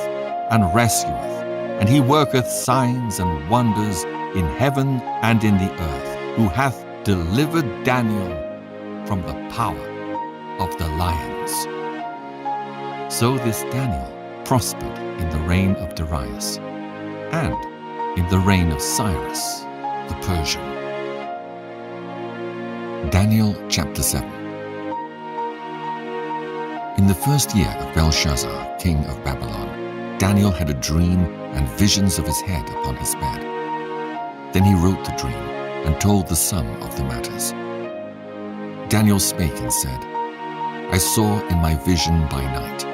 and rescueth, and he worketh signs and wonders in heaven and in the earth, who hath delivered Daniel from the power of the lions. So this Daniel prospered in the reign of Darius, and in the reign of Cyrus the Persian. Daniel chapter 7. In the first year of Belshazzar, king of Babylon, Daniel had a dream and visions of his head upon his bed. Then he wrote the dream, and told the sum of the matters. Daniel spake and said, I saw in my vision by night,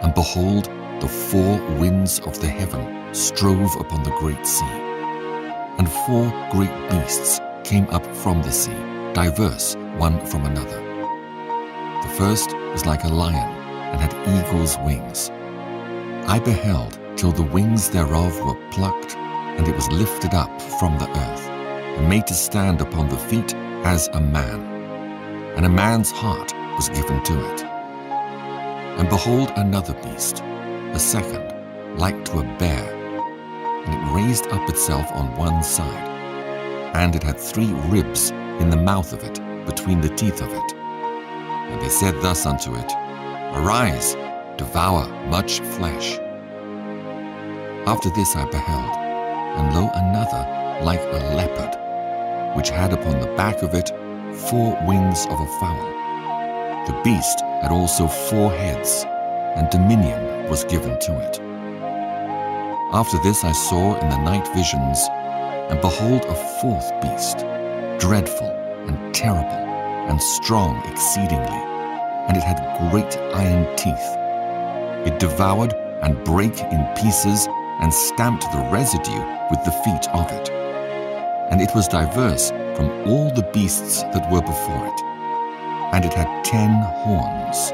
and behold, the 4 winds of the heaven strove upon the great sea. And 4 great beasts came up from the sea, diverse one from another. The first was like a lion, and had eagle's wings. I beheld till the wings thereof were plucked, and it was lifted up from the earth, and made to stand upon the feet as a man. And a man's heart was given to it. And behold, another beast, a second, like to a bear, and it raised up itself on one side, and it had 3 ribs in the mouth of it, between the teeth of it. And they said thus unto it, Arise, devour much flesh. After this I beheld, and lo, another like a leopard, which had upon the back of it 4 wings of a fowl. The beast had also 4 heads, and dominion was given to it. After this I saw in the night visions, and behold, a 4th beast, dreadful and terrible, and strong exceedingly, and it had great iron teeth. It devoured and brake in pieces, and stamped the residue with the feet of it. And it was diverse from all the beasts that were before it, and it had 10 horns.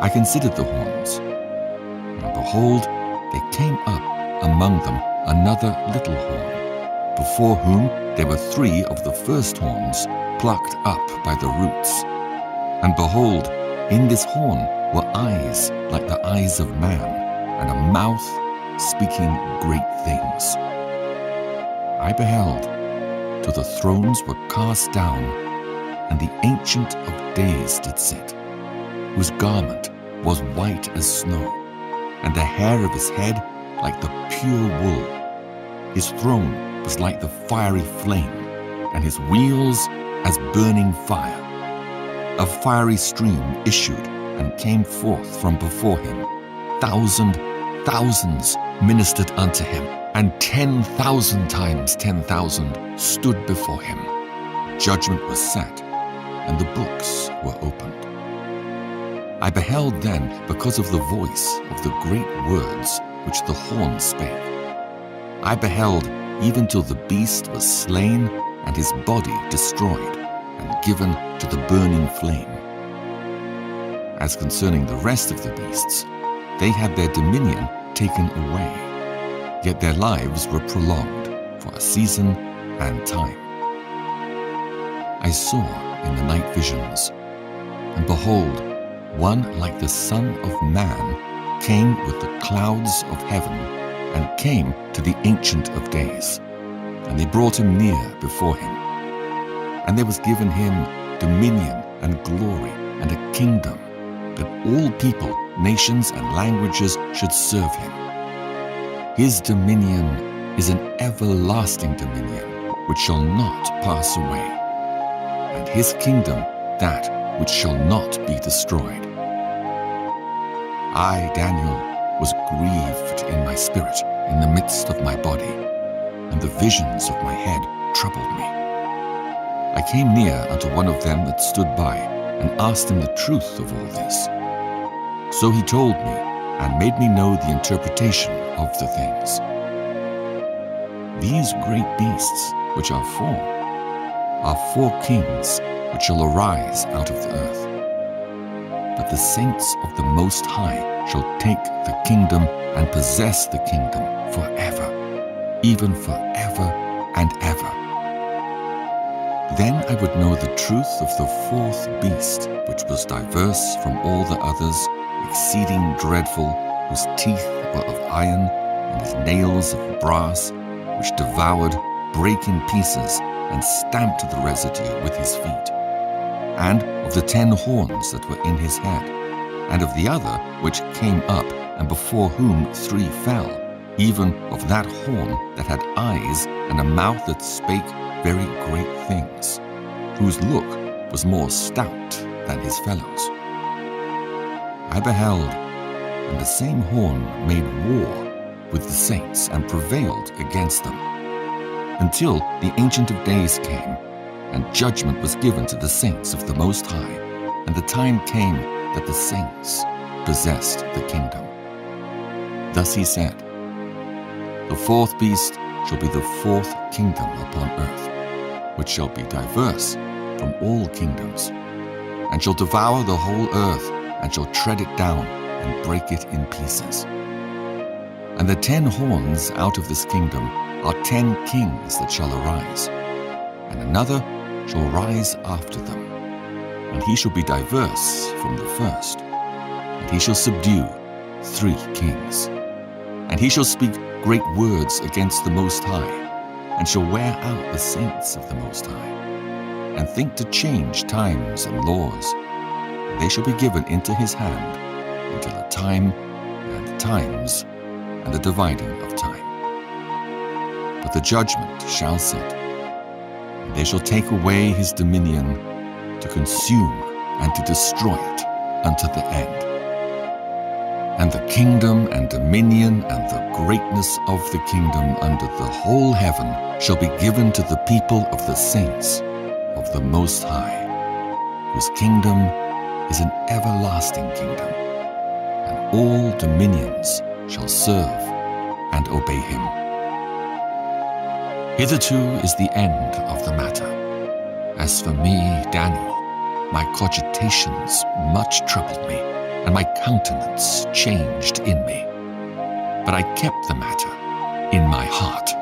I considered the horns, and behold, there came up among them another little horn, before whom there were 3 of the first horns plucked up by the roots. And behold, in this horn were eyes like the eyes of man, and a mouth speaking great things. I beheld, till the thrones were cast down, and the Ancient of Days did sit, whose garment was white as snow, and the hair of his head like the pure wool. His throne was like the fiery flame, and his wheels as burning fire. A fiery stream issued and came forth from before him. Thousands ministered unto him, and 10,000 times 10,000 stood before him. Judgment was set, and the books were opened. I beheld then because of the voice of the great words which the horn spake. I beheld even till the beast was slain, and his body destroyed, and given to the burning flame. As concerning the rest of the beasts, they had their dominion taken away, yet their lives were prolonged for a season and time. I saw in the night visions, and behold, one like the Son of Man came with the clouds of heaven, and came to the Ancient of Days. And they brought him near before him. And there was given him dominion and glory and a kingdom, that all people, nations, and languages should serve him. His dominion is an everlasting dominion, which shall not pass away, and his kingdom that which shall not be destroyed. I, Daniel, was grieved in my spirit in the midst of my body, and the visions of my head troubled me. I came near unto one of them that stood by, and asked him the truth of all this. So he told me, and made me know the interpretation of the things. These great beasts, which are 4 kings which shall arise out of the earth. But the saints of the Most High shall take the kingdom and possess the kingdom forever, even forever and ever. Then I would know the truth of the 4th beast, which was diverse from all the others, exceeding dreadful, whose teeth were of iron, and his nails of brass, which devoured, brake in pieces, and stamped the residue with his feet. And of the 10 horns that were in his head, and of the other which came up, and before whom 3 fell, even of that horn that had eyes, and a mouth that spake very great things, whose look was more stout than his fellows. I beheld, and the same horn made war with the saints, and prevailed against them, until the Ancient of Days came, and judgment was given to the saints of the Most High, and the time came that the saints possessed the kingdom. Thus he said, The 4th beast shall be the 4th kingdom upon earth, which shall be diverse from all kingdoms, and shall devour the whole earth, and shall tread it down, and break it in pieces. And the 10 horns out of this kingdom are 10 kings that shall arise, and another shall rise after them, and he shall be diverse from the first. And he shall subdue 3 kings. And he shall speak great words against the Most High, and shall wear out the saints of the Most High, and think to change times and laws. And they shall be given into his hand until a time and times and the dividing of time. But the judgment shall sit, and they shall take away his dominion to consume and to destroy it unto the end. And the kingdom and dominion and the greatness of the kingdom under the whole heaven shall be given to the people of the saints of the Most High, whose kingdom is an everlasting kingdom, and all dominions shall serve and obey him. Hitherto is the end of the matter. As for me, Daniel, my cogitations much troubled me, and my countenance changed in me. But I kept the matter in my heart.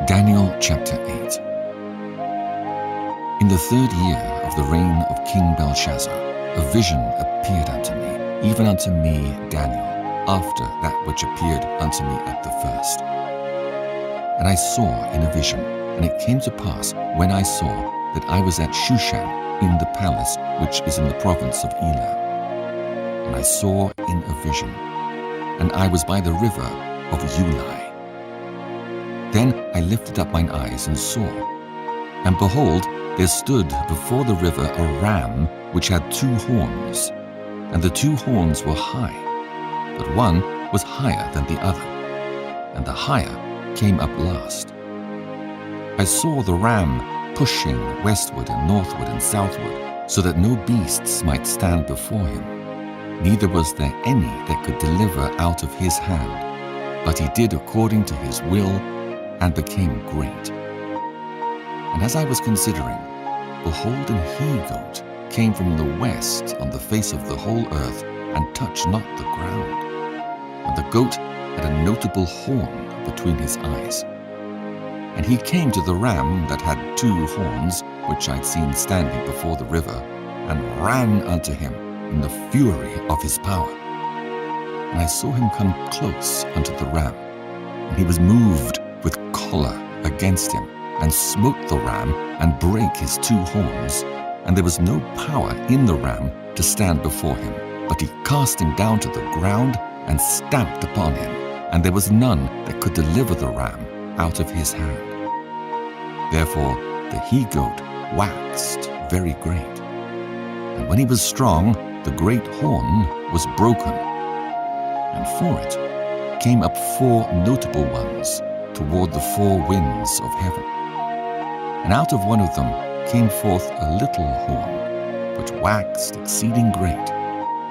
Daniel chapter 8. In the 3rd year of the reign of King Belshazzar, a vision appeared unto me, even unto me, Daniel, after that which appeared unto me at the first. And I saw in a vision, and it came to pass, when I saw, that I was at Shushan, in the palace which is in the province of Elam. And I saw in a vision, and I was by the river of Ulai. Then I lifted up mine eyes and saw, and behold, there stood before the river a ram which had 2 horns, and the 2 horns were high, but one was higher than the other, and the higher came up last. I saw the ram pushing westward and northward and southward, so that no beasts might stand before him. Neither was there any that could deliver out of his hand, but he did according to his will, and became great. And as I was considering, behold, an he-goat came from the west on the face of the whole earth, and touched not the ground. And the goat had a notable horn between his eyes. And he came to the ram that had 2 horns, which I'd seen standing before the river, and ran unto him in the fury of his power. And I saw him come close unto the ram, and he was moved with choler against him, and smote the ram, and brake his 2 horns, and there was no power in the ram to stand before him, but he cast him down to the ground, and stamped upon him, and there was none that could deliver the ram out of his hand. Therefore the he-goat waxed very great. And when he was strong, the great horn was broken. And for it came up 4 notable ones toward the 4 winds of heaven. And out of one of them came forth a little horn, which waxed exceeding great,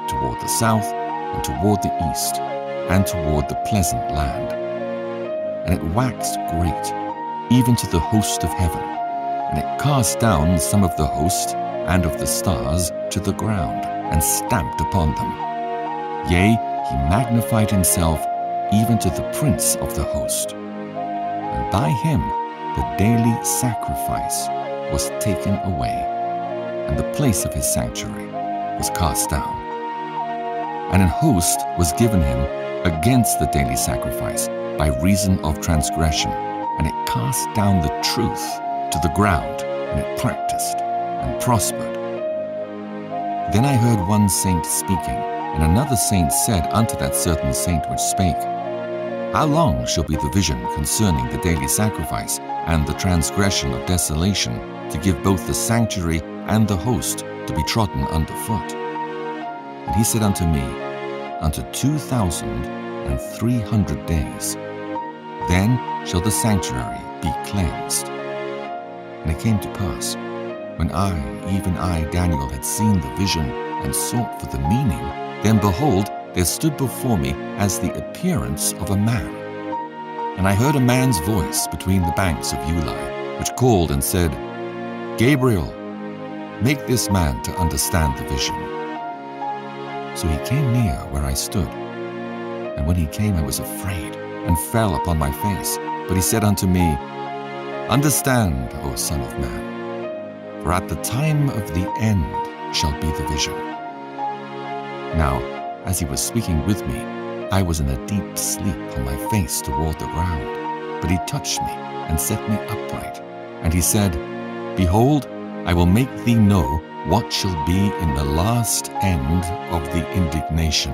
toward the south, and toward the east, and toward the pleasant land. And it waxed great, even to the host of heaven, and it cast down some of the host and of the stars to the ground, and stamped upon them. Yea, he magnified himself even to the prince of the host. And by him the daily sacrifice was taken away, and the place of his sanctuary was cast down. And an host was given him against the daily sacrifice by reason of transgression, and it cast down the truth to the ground, and it practiced and prospered. Then I heard one saint speaking, and another saint said unto that certain saint which spake, How long shall be the vision concerning the daily sacrifice and the transgression of desolation, to give both the sanctuary and the host to be trodden under foot? And he said unto me, Unto 2,300 days. Then shall the sanctuary be cleansed. And it came to pass, when I, even I, Daniel, had seen the vision and sought for the meaning, then behold, there stood before me as the appearance of a man. And I heard a man's voice between the banks of Ulai, which called and said, Gabriel, make this man to understand the vision. So he came near where I stood. And when he came, I was afraid, and fell upon my face. But he said unto me, Understand, O Son of Man, for at the time of the end shall be the vision. Now, as he was speaking with me, I was in a deep sleep on my face toward the ground. But he touched me and set me upright. And he said, Behold, I will make thee know what shall be in the last end of the indignation.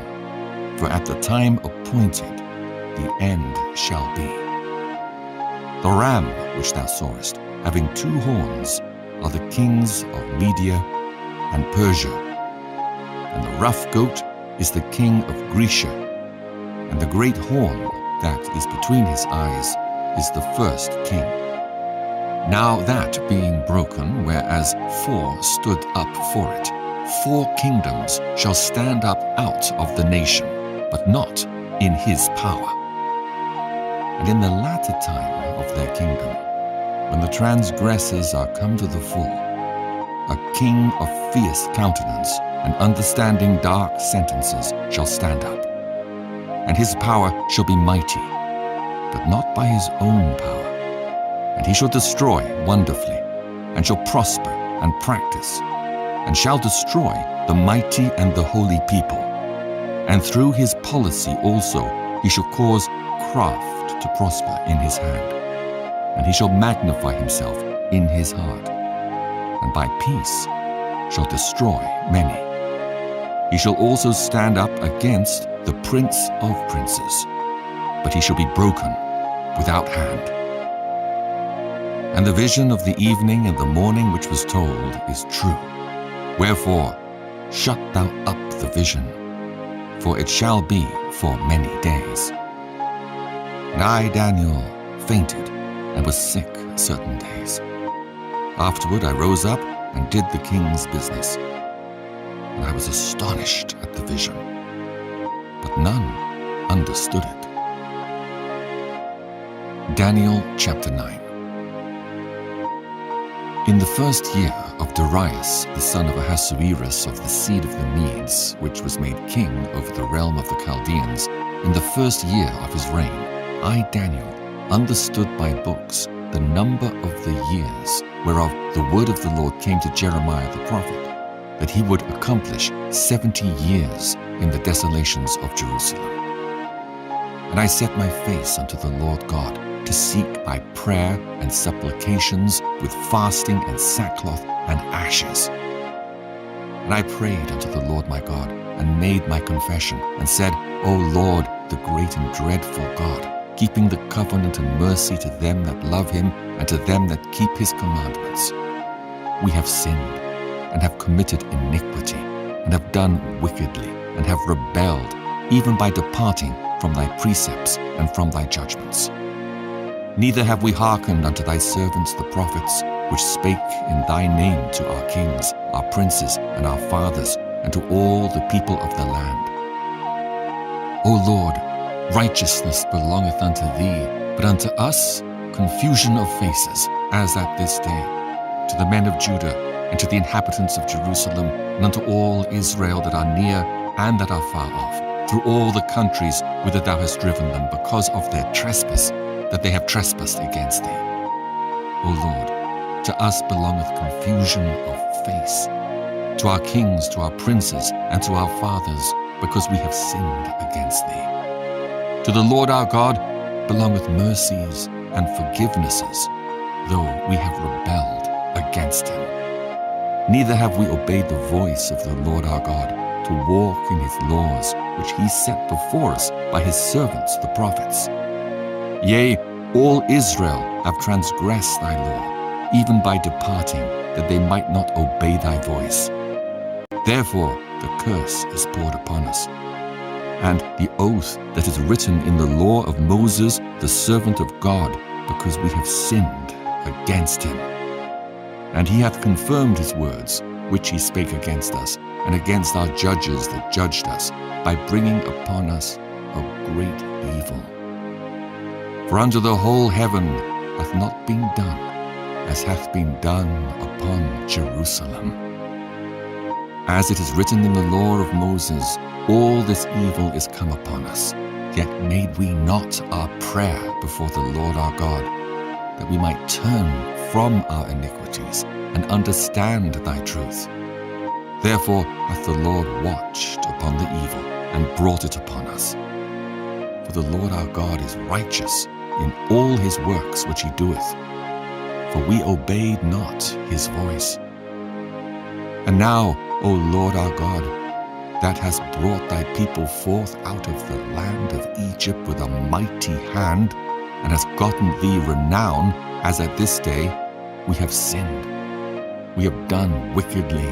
For at the time appointed, the end shall be. The ram which thou sawest, having 2 horns, are the kings of Media and Persia. And the rough goat is the king of Grecia. And the great horn that is between his eyes is the first king. Now that being broken, whereas 4 stood up for it, 4 kingdoms shall stand up out of the nation, but not in his power. And in the latter time of their kingdom, when the transgressors are come to the full, a king of fierce countenance and understanding dark sentences shall stand up. And his power shall be mighty, but not by his own power. And he shall destroy wonderfully, and shall prosper and practice, and shall destroy the mighty and the holy people. And through his policy also he shall cause craft to prosper in his hand. And he shall magnify himself in his heart, and by peace shall destroy many. He shall also stand up against the Prince of princes, but he shall be broken without hand. And the vision of the evening and the morning which was told is true. Wherefore, shut thou up the vision, for it shall be for many days. And I, Daniel, fainted and was sick certain days. Afterward I rose up and did the king's business. And I was astonished at the vision, but none understood it. Daniel chapter 9. In the first year of Darius, the son of Ahasuerus of the seed of the Medes, which was made king over the realm of the Chaldeans, in the first year of his reign, I, Daniel, understood by books the number of the years whereof the word of the Lord came to Jeremiah the prophet, that he would accomplish 70 years in the desolations of Jerusalem. And I set my face unto the Lord God to seek by prayer and supplications with fasting and sackcloth and ashes. And I prayed unto the Lord my God, and made my confession, and said, O Lord, the great and dreadful God, keeping the covenant and mercy to them that love him, and to them that keep his commandments. We have sinned, and have committed iniquity, and have done wickedly, and have rebelled, even by departing from thy precepts and from thy judgments. Neither have we hearkened unto thy servants the prophets, which spake in thy name to our kings, our princes, and our fathers, and to all the people of the land. O Lord, righteousness belongeth unto thee, but unto us confusion of faces, as at this day, to the men of Judah, and to the inhabitants of Jerusalem, and unto all Israel that are near and that are far off, through all the countries whither thou hast driven them, because of their trespass, that they have trespassed against thee. O Lord, to us belongeth confusion of face, to our kings, to our princes, and to our fathers, because we have sinned against thee. To the Lord our God belongeth mercies and forgivenesses, though we have rebelled against him. Neither have we obeyed the voice of the Lord our God, to walk in his laws, which he set before us by his servants the prophets. Yea, all Israel have transgressed thy law, even by departing, that they might not obey thy voice. Therefore the curse is poured upon us, and the oath that is written in the law of Moses, the servant of God, because we have sinned against him. And he hath confirmed his words, which he spake against us, and against our judges that judged us, by bringing upon us a great evil. For unto the whole heaven hath not been done, as hath been done upon Jerusalem. As it is written in the law of Moses, all this evil is come upon us, yet made we not our prayer before the Lord our God, that we might turn from our iniquities and understand thy truth. Therefore hath the Lord watched upon the evil, and brought it upon us. For the Lord our God is righteous in all his works which he doeth, for we obeyed not his voice. And now, O Lord our God, that hast brought thy people forth out of the land of Egypt with a mighty hand, and hast gotten thee renown, as at this day, we have sinned. We have done wickedly.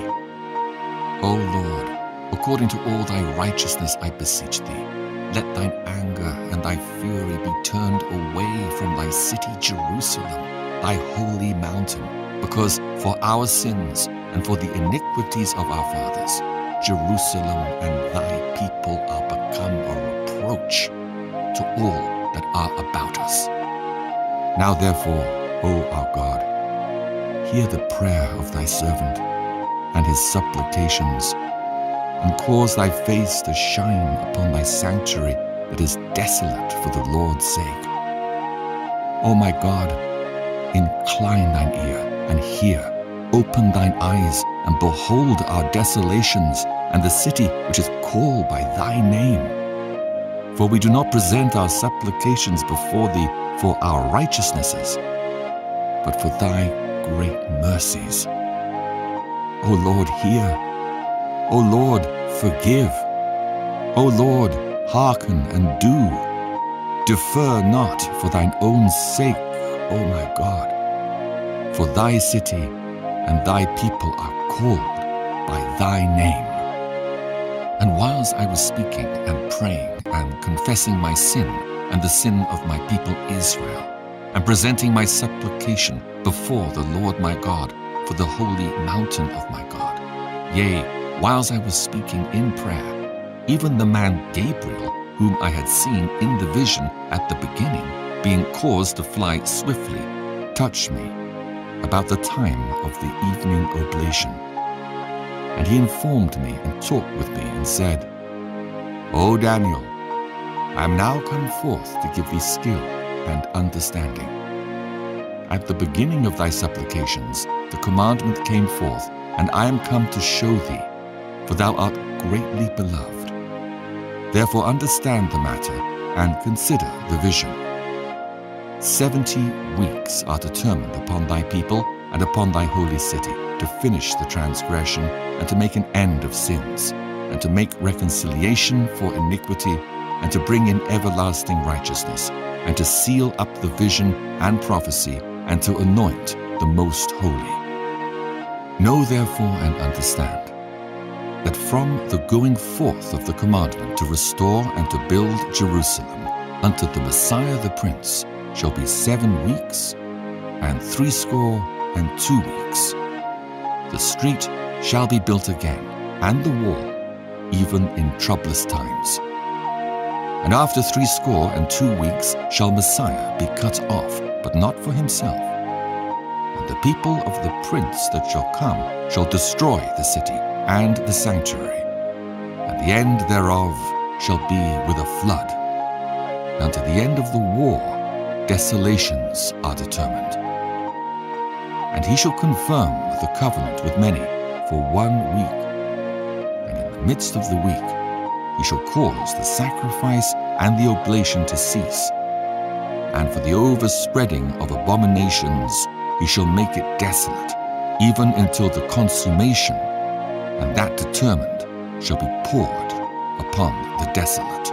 O Lord, according to all thy righteousness I beseech thee, let thine anger and thy fury be turned away from thy city Jerusalem, thy holy mountain, because for our sins and for the iniquities of our fathers, Jerusalem and thy people are become a reproach to all that are about us. Now therefore, O our God, hear the prayer of thy servant and his supplications, and cause thy face to shine upon thy sanctuary that is desolate for the Lord's sake. O my God, incline thine ear and hear. Open thine eyes and behold our desolations and the city which is called by thy name. For we do not present our supplications before thee for our righteousnesses, but for thy great mercies. O Lord, hear. O Lord, forgive. O Lord, hearken and do. Defer not for thine own sake, O my God. For thy city and thy people are called by thy name. And whilst I was speaking and praying and confessing my sin and the sin of my people Israel, and presenting my supplication before the Lord my God for the holy mountain of my God, yea, whilst I was speaking in prayer, even the man Gabriel, whom I had seen in the vision at the beginning, being caused to fly swiftly, touched me about the time of the evening oblation. And he informed me and talked with me and said, O Daniel, I am now come forth to give thee skill and understanding. At the beginning of thy supplications the commandment came forth, and I am come to show thee, for thou art greatly beloved. Therefore understand the matter, and consider the vision. 70 weeks are determined upon thy people and upon thy holy city, to finish the transgression, and to make an end of sins, and to make reconciliation for iniquity, and to bring in everlasting righteousness, and to seal up the vision and prophecy, and to anoint the most holy. Know therefore and understand, that from the going forth of the commandment to restore and to build Jerusalem unto the Messiah the Prince shall be 7 weeks, and 62 weeks. The street shall be built again, and the wall, even in troublous times. And after 62 weeks shall Messiah be cut off, but not for himself. And the people of the prince that shall come shall destroy the city and the sanctuary, and the end thereof shall be with a flood. And unto the end of the war desolations are determined. And he shall confirm the covenant with many for 1 week. And in the midst of the week he shall cause the sacrifice and the oblation to cease. And for the overspreading of abominations he shall make it desolate, even until the consummation, and that determined shall be poured upon the desolate.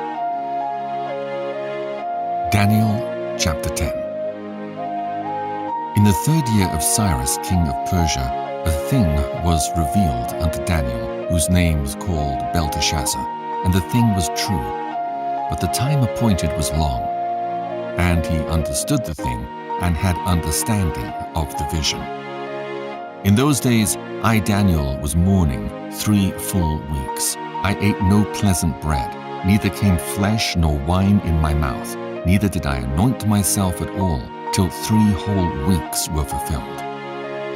Daniel chapter 10. In the 3rd year of Cyrus king of Persia, a thing was revealed unto Daniel, whose name was called Belteshazzar, and the thing was true, but the time appointed was long. And he understood the thing, and had understanding of the vision. In those days I, Daniel, was mourning 3 full weeks. I ate no pleasant bread, neither came flesh nor wine in my mouth, neither did I anoint myself at all, till 3 whole weeks were fulfilled.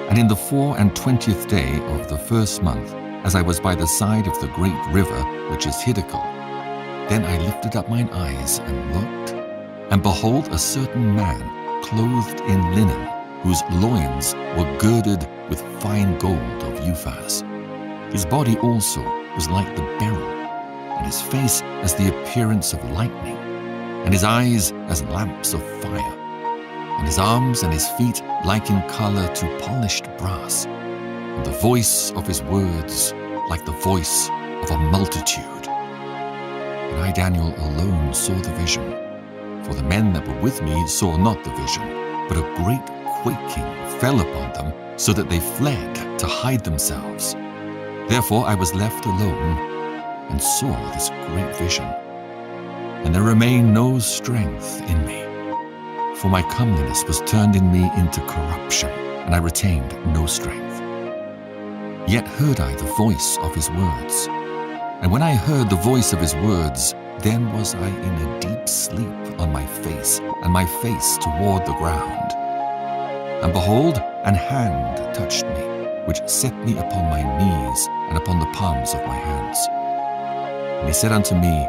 And in the 24th day of the 1st month, as I was by the side of the great river, which is Hiddekel, then I lifted up mine eyes and looked, and behold, a certain man, clothed in linen, whose loins were girded with fine gold of Uphaz. His body also was like the beryl, and his face as the appearance of lightning, and his eyes as lamps of fire, and his arms and his feet like in color to polished brass, and the voice of his words like the voice of a multitude. And I, Daniel, alone saw the vision, for the men that were with me saw not the vision, but a great quaking fell upon them, so that they fled to hide themselves. Therefore I was left alone, and saw this great vision. And there remained no strength in me, for my comeliness was turned in me into corruption, and I retained no strength. Yet heard I the voice of his words. And when I heard the voice of his words, then was I in a deep sleep on my face, and my face toward the ground. And behold, an hand touched me, which set me upon my knees and upon the palms of my hands. And he said unto me,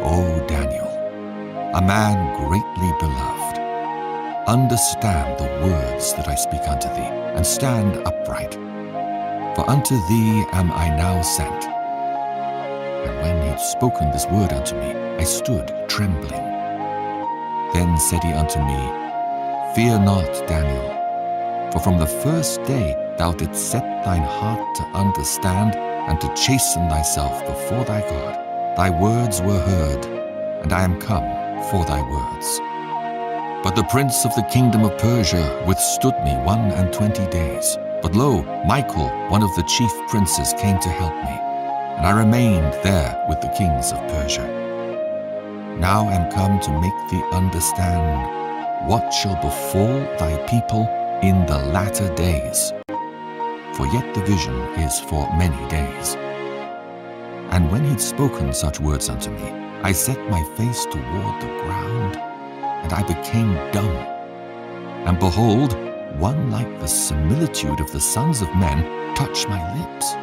O Daniel, a man greatly beloved, understand the words that I speak unto thee, and stand upright. For unto thee am I now sent. And when he had spoken this word unto me, I stood trembling. Then said he unto me, Fear not, Daniel, for from the first day thou didst set thine heart to understand and to chasten thyself before thy God, thy words were heard, and I am come for thy words. But the prince of the kingdom of Persia withstood me 21 days. But lo, Michael, one of the chief princes, came to help me, and I remained there with the kings of Persia. Now am come to make thee understand what shall befall thy people in the latter days. For yet the vision is for many days. And when he'd spoken such words unto me, I set my face toward the ground, and I became dumb. And behold, one like the similitude of the sons of men touched my lips.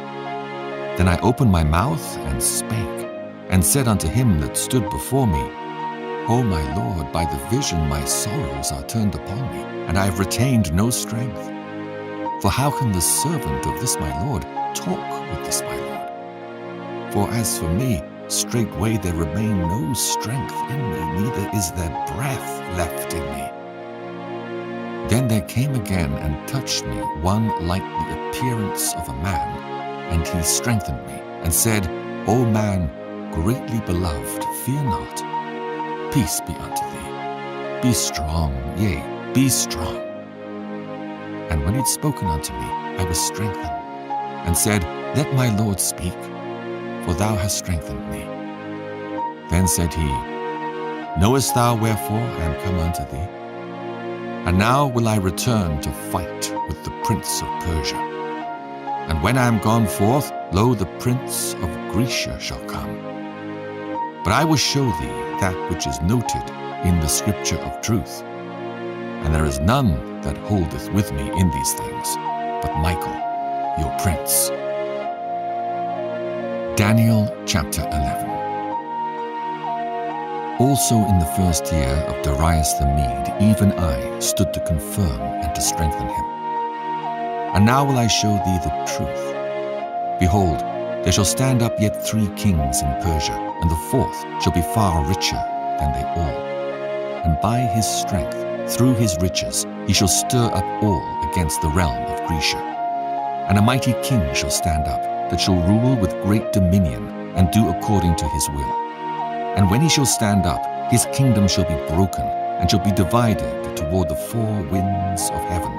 Then I opened my mouth and spake, and said unto him that stood before me, O my Lord, by the vision my sorrows are turned upon me, and I have retained no strength. For how can the servant of this my Lord talk with this my Lord? For as for me, straightway there remain no strength in me, neither is there breath left in me. Then there came again and touched me one like the appearance of a man, and he strengthened me, and said, O man, greatly beloved, fear not. Peace be unto thee. Be strong, yea, be strong. And when he had spoken unto me, I was strengthened, and said, Let my Lord speak, for thou hast strengthened me. Then said he, Knowest thou wherefore I am come unto thee? And now will I return to fight with the prince of Persia. And when I am gone forth, lo, the prince of Grecia shall come. But I will show thee that which is noted in the scripture of truth. And there is none that holdeth with me in these things, but Michael, your prince. Daniel chapter 11. Also in the first year of Darius the Mede, even I stood to confirm and to strengthen him. And now will I show thee the truth. Behold, there shall stand up yet 3 kings in Persia, and the 4th shall be far richer than they all. And by his strength, through his riches, he shall stir up all against the realm of Grecia. And a mighty king shall stand up, that shall rule with great dominion, and do according to his will. And when he shall stand up, his kingdom shall be broken, and shall be divided toward the 4 winds of heaven,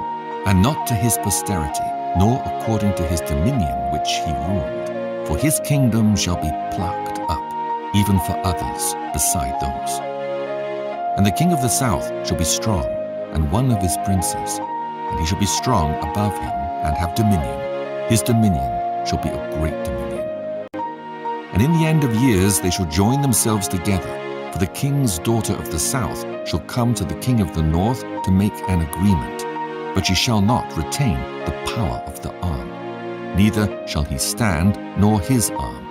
and not to his posterity, nor according to his dominion which he ruled. For his kingdom shall be plucked up, even for others beside those. And the king of the south shall be strong, and one of his princes, and he shall be strong above him, and have dominion. His dominion shall be a great dominion. And in the end of years they shall join themselves together, for the king's daughter of the south shall come to the king of the north to make an agreement. But she shall not retain the power of the arm, neither shall he stand, nor his arm,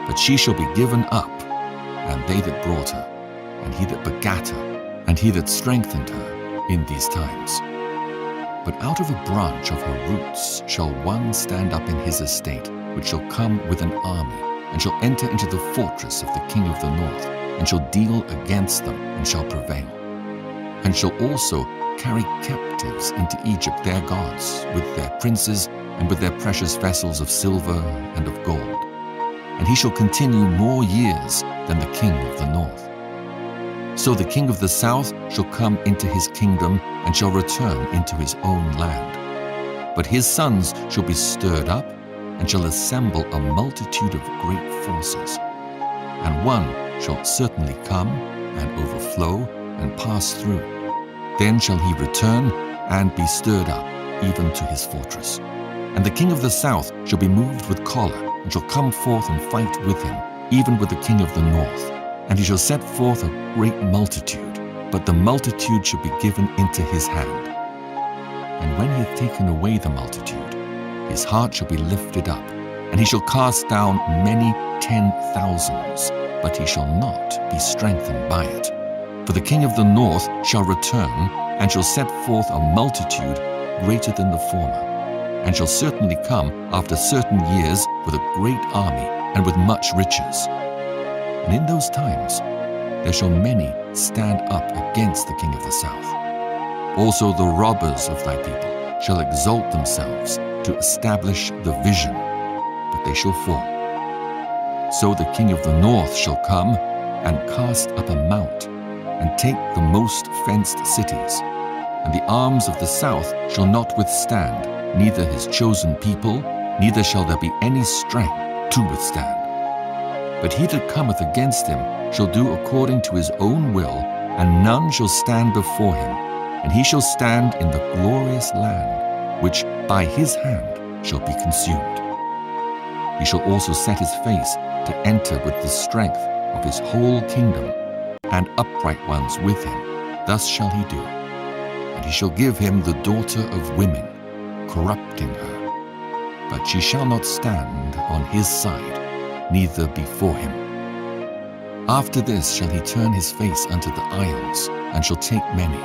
but she shall be given up, and they that brought her, and he that begat her, and he that strengthened her in these times. But out of a branch of her roots shall one stand up in his estate, which shall come with an army, and shall enter into the fortress of the king of the north, and shall deal against them, and shall prevail. And shall also carry captives into Egypt their gods, with their princes, and with their precious vessels of silver and of gold. And he shall continue more years than the king of the north. So the king of the south shall come into his kingdom, and shall return into his own land. But his sons shall be stirred up, and shall assemble a multitude of great forces. And one shall certainly come, and overflow, and pass through. Then shall he return, and be stirred up, even to his fortress. And the king of the south shall be moved with choler, and shall come forth and fight with him, even with the king of the north. And he shall set forth a great multitude, but the multitude shall be given into his hand. And when he hath taken away the multitude, his heart shall be lifted up, and he shall cast down many 10,000s, but he shall not be strengthened by it. For the king of the north shall return, and shall set forth a multitude greater than the former, and shall certainly come after certain years with a great army and with much riches. And in those times there shall many stand up against the king of the south. Also the robbers of thy people shall exalt themselves to establish the vision, but they shall fall. So the king of the north shall come and cast up a mount, and take the most fenced cities. And the arms of the south shall not withstand, neither his chosen people, neither shall there be any strength to withstand. But he that cometh against him shall do according to his own will, and none shall stand before him. And he shall stand in the glorious land, which by his hand shall be consumed. He shall also set his face to enter with the strength of his whole kingdom, and upright ones with him. Thus shall he do. And he shall give him the daughter of women, corrupting her. But she shall not stand on his side, neither before him. After this shall he turn his face unto the isles, and shall take many.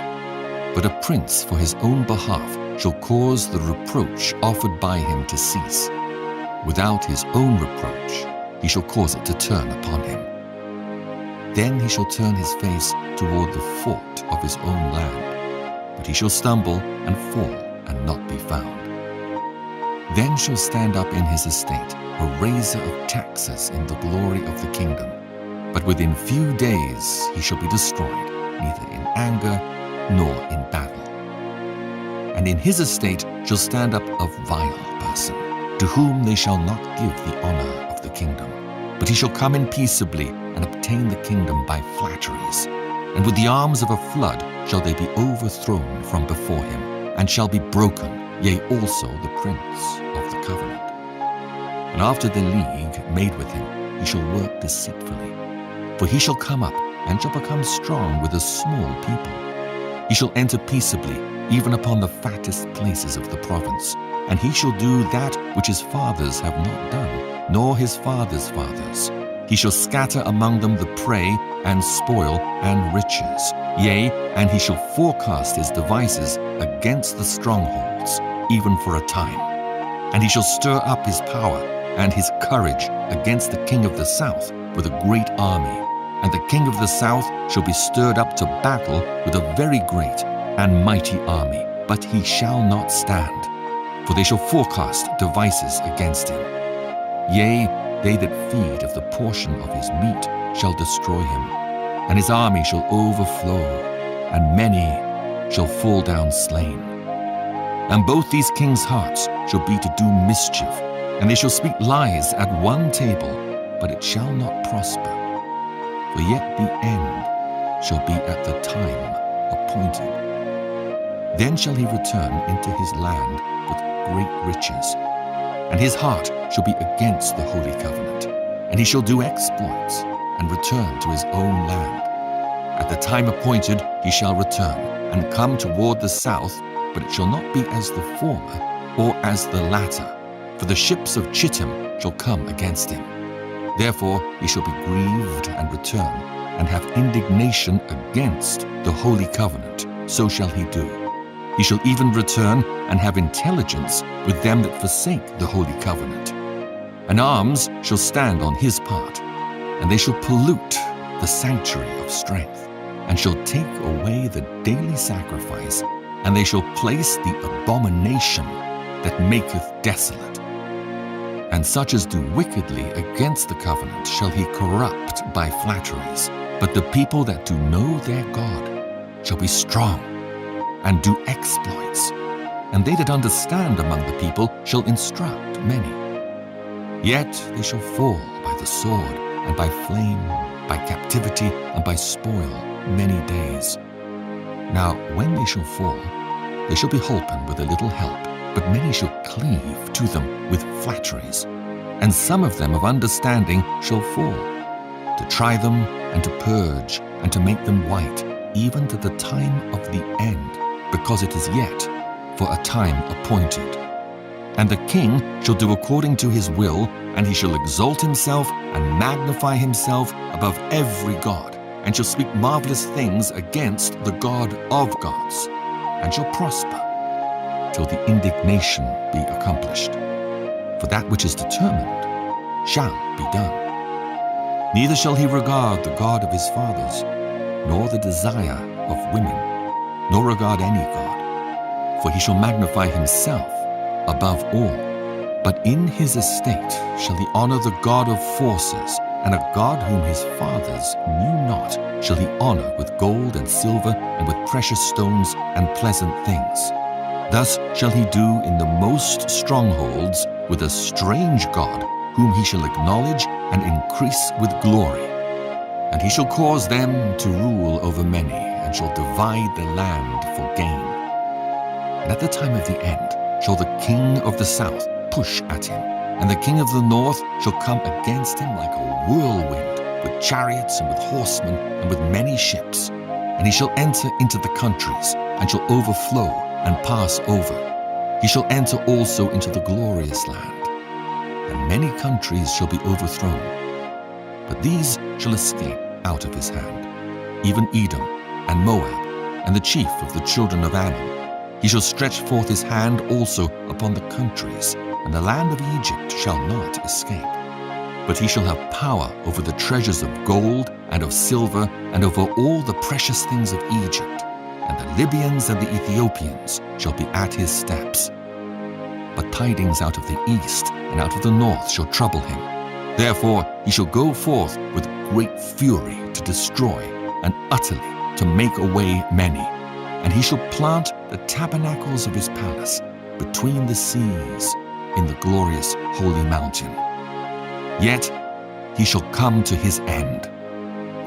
But a prince for his own behalf shall cause the reproach offered by him to cease. Without his own reproach he shall cause it to turn upon him. Then he shall turn his face toward the fort of his own land, but he shall stumble and fall and not be found. Then shall stand up in his estate a raiser of taxes in the glory of the kingdom, but within few days he shall be destroyed, neither in anger nor in battle. And in his estate shall stand up a vile person, to whom they shall not give the honor of the kingdom. But he shall come in peaceably, and obtain the kingdom by flatteries. And with the arms of a flood shall they be overthrown from before him, and shall be broken, yea, also the prince of the covenant. And after the league made with him, he shall work deceitfully. For he shall come up, and shall become strong with a small people. He shall enter peaceably, even upon the fattest places of the province. And he shall do that which his fathers have not done, nor his fathers' fathers. He shall scatter among them the prey, and spoil, and riches. Yea, and he shall forecast his devices against the strongholds, even for a time. And he shall stir up his power and his courage against the king of the south with a great army. And the king of the south shall be stirred up to battle with a very great and mighty army, but he shall not stand. For they shall forecast devices against him. Yea, they that feed of the portion of his meat shall destroy him, and his army shall overflow, and many shall fall down slain. And both these kings' hearts shall be to do mischief, and they shall speak lies at one table, but it shall not prosper. For yet the end shall be at the time appointed. Then shall he return into his land with great riches, and his heart shall be against the holy covenant, and he shall do exploits, and return to his own land. At the time appointed he shall return, and come toward the south, but it shall not be as the former, or as the latter, for the ships of Chittim shall come against him. Therefore he shall be grieved and return, and have indignation against the holy covenant, so shall he do. He shall even return and have intelligence with them that forsake the holy covenant. And arms shall stand on his part, and they shall pollute the sanctuary of strength, and shall take away the daily sacrifice, and they shall place the abomination that maketh desolate. And such as do wickedly against the covenant shall he corrupt by flatteries. But the people that do know their God shall be strong, and do exploits, and they that understand among the people shall instruct many. Yet they shall fall by the sword, and by flame, by captivity, and by spoil many days. Now when they shall fall, they shall be holpen with a little help, but many shall cleave to them with flatteries. And some of them of understanding shall fall, to try them, and to purge, and to make them white, even to the time of the end, because it is yet for a time appointed. And the king shall do according to his will, and he shall exalt himself and magnify himself above every god, and shall speak marvelous things against the God of gods, and shall prosper till the indignation be accomplished. For that which is determined shall be done. Neither shall he regard the God of his fathers, nor the desire of women, nor regard any god, for he shall magnify himself above all. But in his estate shall he honor the God of forces, and a God whom his fathers knew not shall he honor with gold and silver, and with precious stones and pleasant things. Thus shall he do in the most strongholds with a strange God, whom he shall acknowledge and increase with glory. And he shall cause them to rule over many, and shall divide the land for gain. And at the time of the end shall the king of the south push at him, and the king of the north shall come against him like a whirlwind, with chariots and with horsemen and with many ships. And he shall enter into the countries, and shall overflow and pass over. He shall enter also into the glorious land, and many countries shall be overthrown. But these shall escape out of his hand, even Edom and Moab, and the chief of the children of Ammon. He shall stretch forth his hand also upon the countries, and the land of Egypt shall not escape. But he shall have power over the treasures of gold and of silver, and over all the precious things of Egypt. And the Libyans and the Ethiopians shall be at his steps. But tidings out of the east and out of the north shall trouble him. Therefore he shall go forth with great fury to destroy, and utterly to make away many. And he shall plant the tabernacles of his palace between the seas in the glorious holy mountain. Yet he shall come to his end,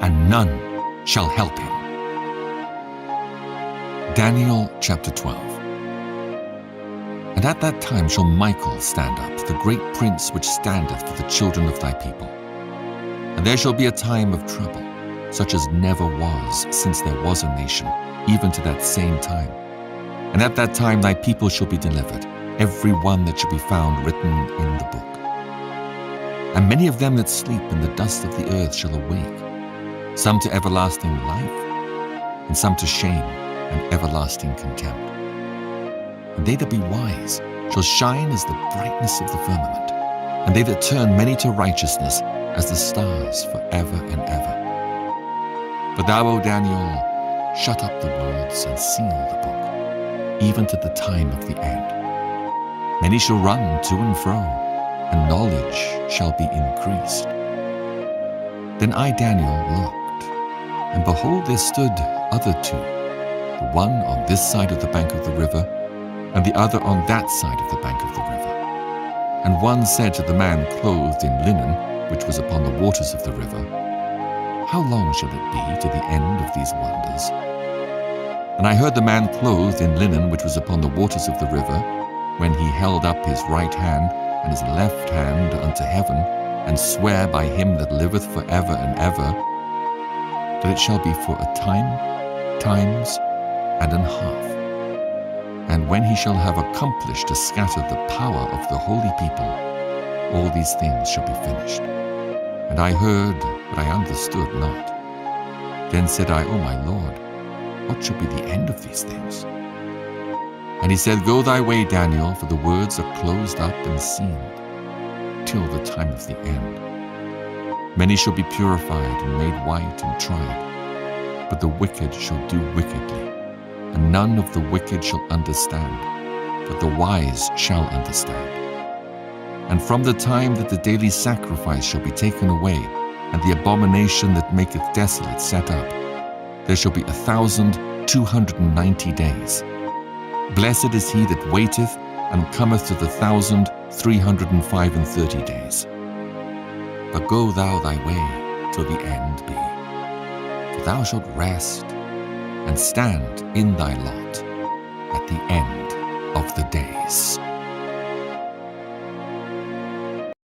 and none shall help him. Daniel chapter 12. And at that time shall Michael stand up, the great prince which standeth for the children of thy people. And there shall be a time of trouble, such as never was since there was a nation, even to that same time. And at that time thy people shall be delivered, every one that shall be found written in the book. And many of them that sleep in the dust of the earth shall awake, some to everlasting life, and some to shame and everlasting contempt. And they that be wise shall shine as the brightness of the firmament, and they that turn many to righteousness as the stars forever and ever. But thou, O Daniel, shut up the words and seal the book, even to the time of the end. Many shall run to and fro, and knowledge shall be increased. Then I, Daniel, looked, and behold, there stood other two, the one on this side of the bank of the river, and the other on that side of the bank of the river. And one said to the man clothed in linen, which was upon the waters of the river, How long shall it be to the end of these wonders? And I heard the man clothed in linen, which was upon the waters of the river, when he held up his right hand and his left hand unto heaven, and swear by him that liveth for ever and ever, that it shall be for a time, times, and an half. And when he shall have accomplished to scatter the power of the holy people, all these things shall be finished. And I heard, but I understood not. Then said I, O my Lord, what shall be the end of these things? And he said, Go thy way, Daniel, for the words are closed up and sealed, till the time of the end. Many shall be purified and made white and tried, but the wicked shall do wickedly, and none of the wicked shall understand, but the wise shall understand. And from the time that the daily sacrifice shall be taken away, and the abomination that maketh desolate set up, there shall be 1,290 days. Blessed is he that waiteth, and cometh to the 1,335 days. But go thou thy way till the end be, for thou shalt rest, and stand in thy lot at the end of the days.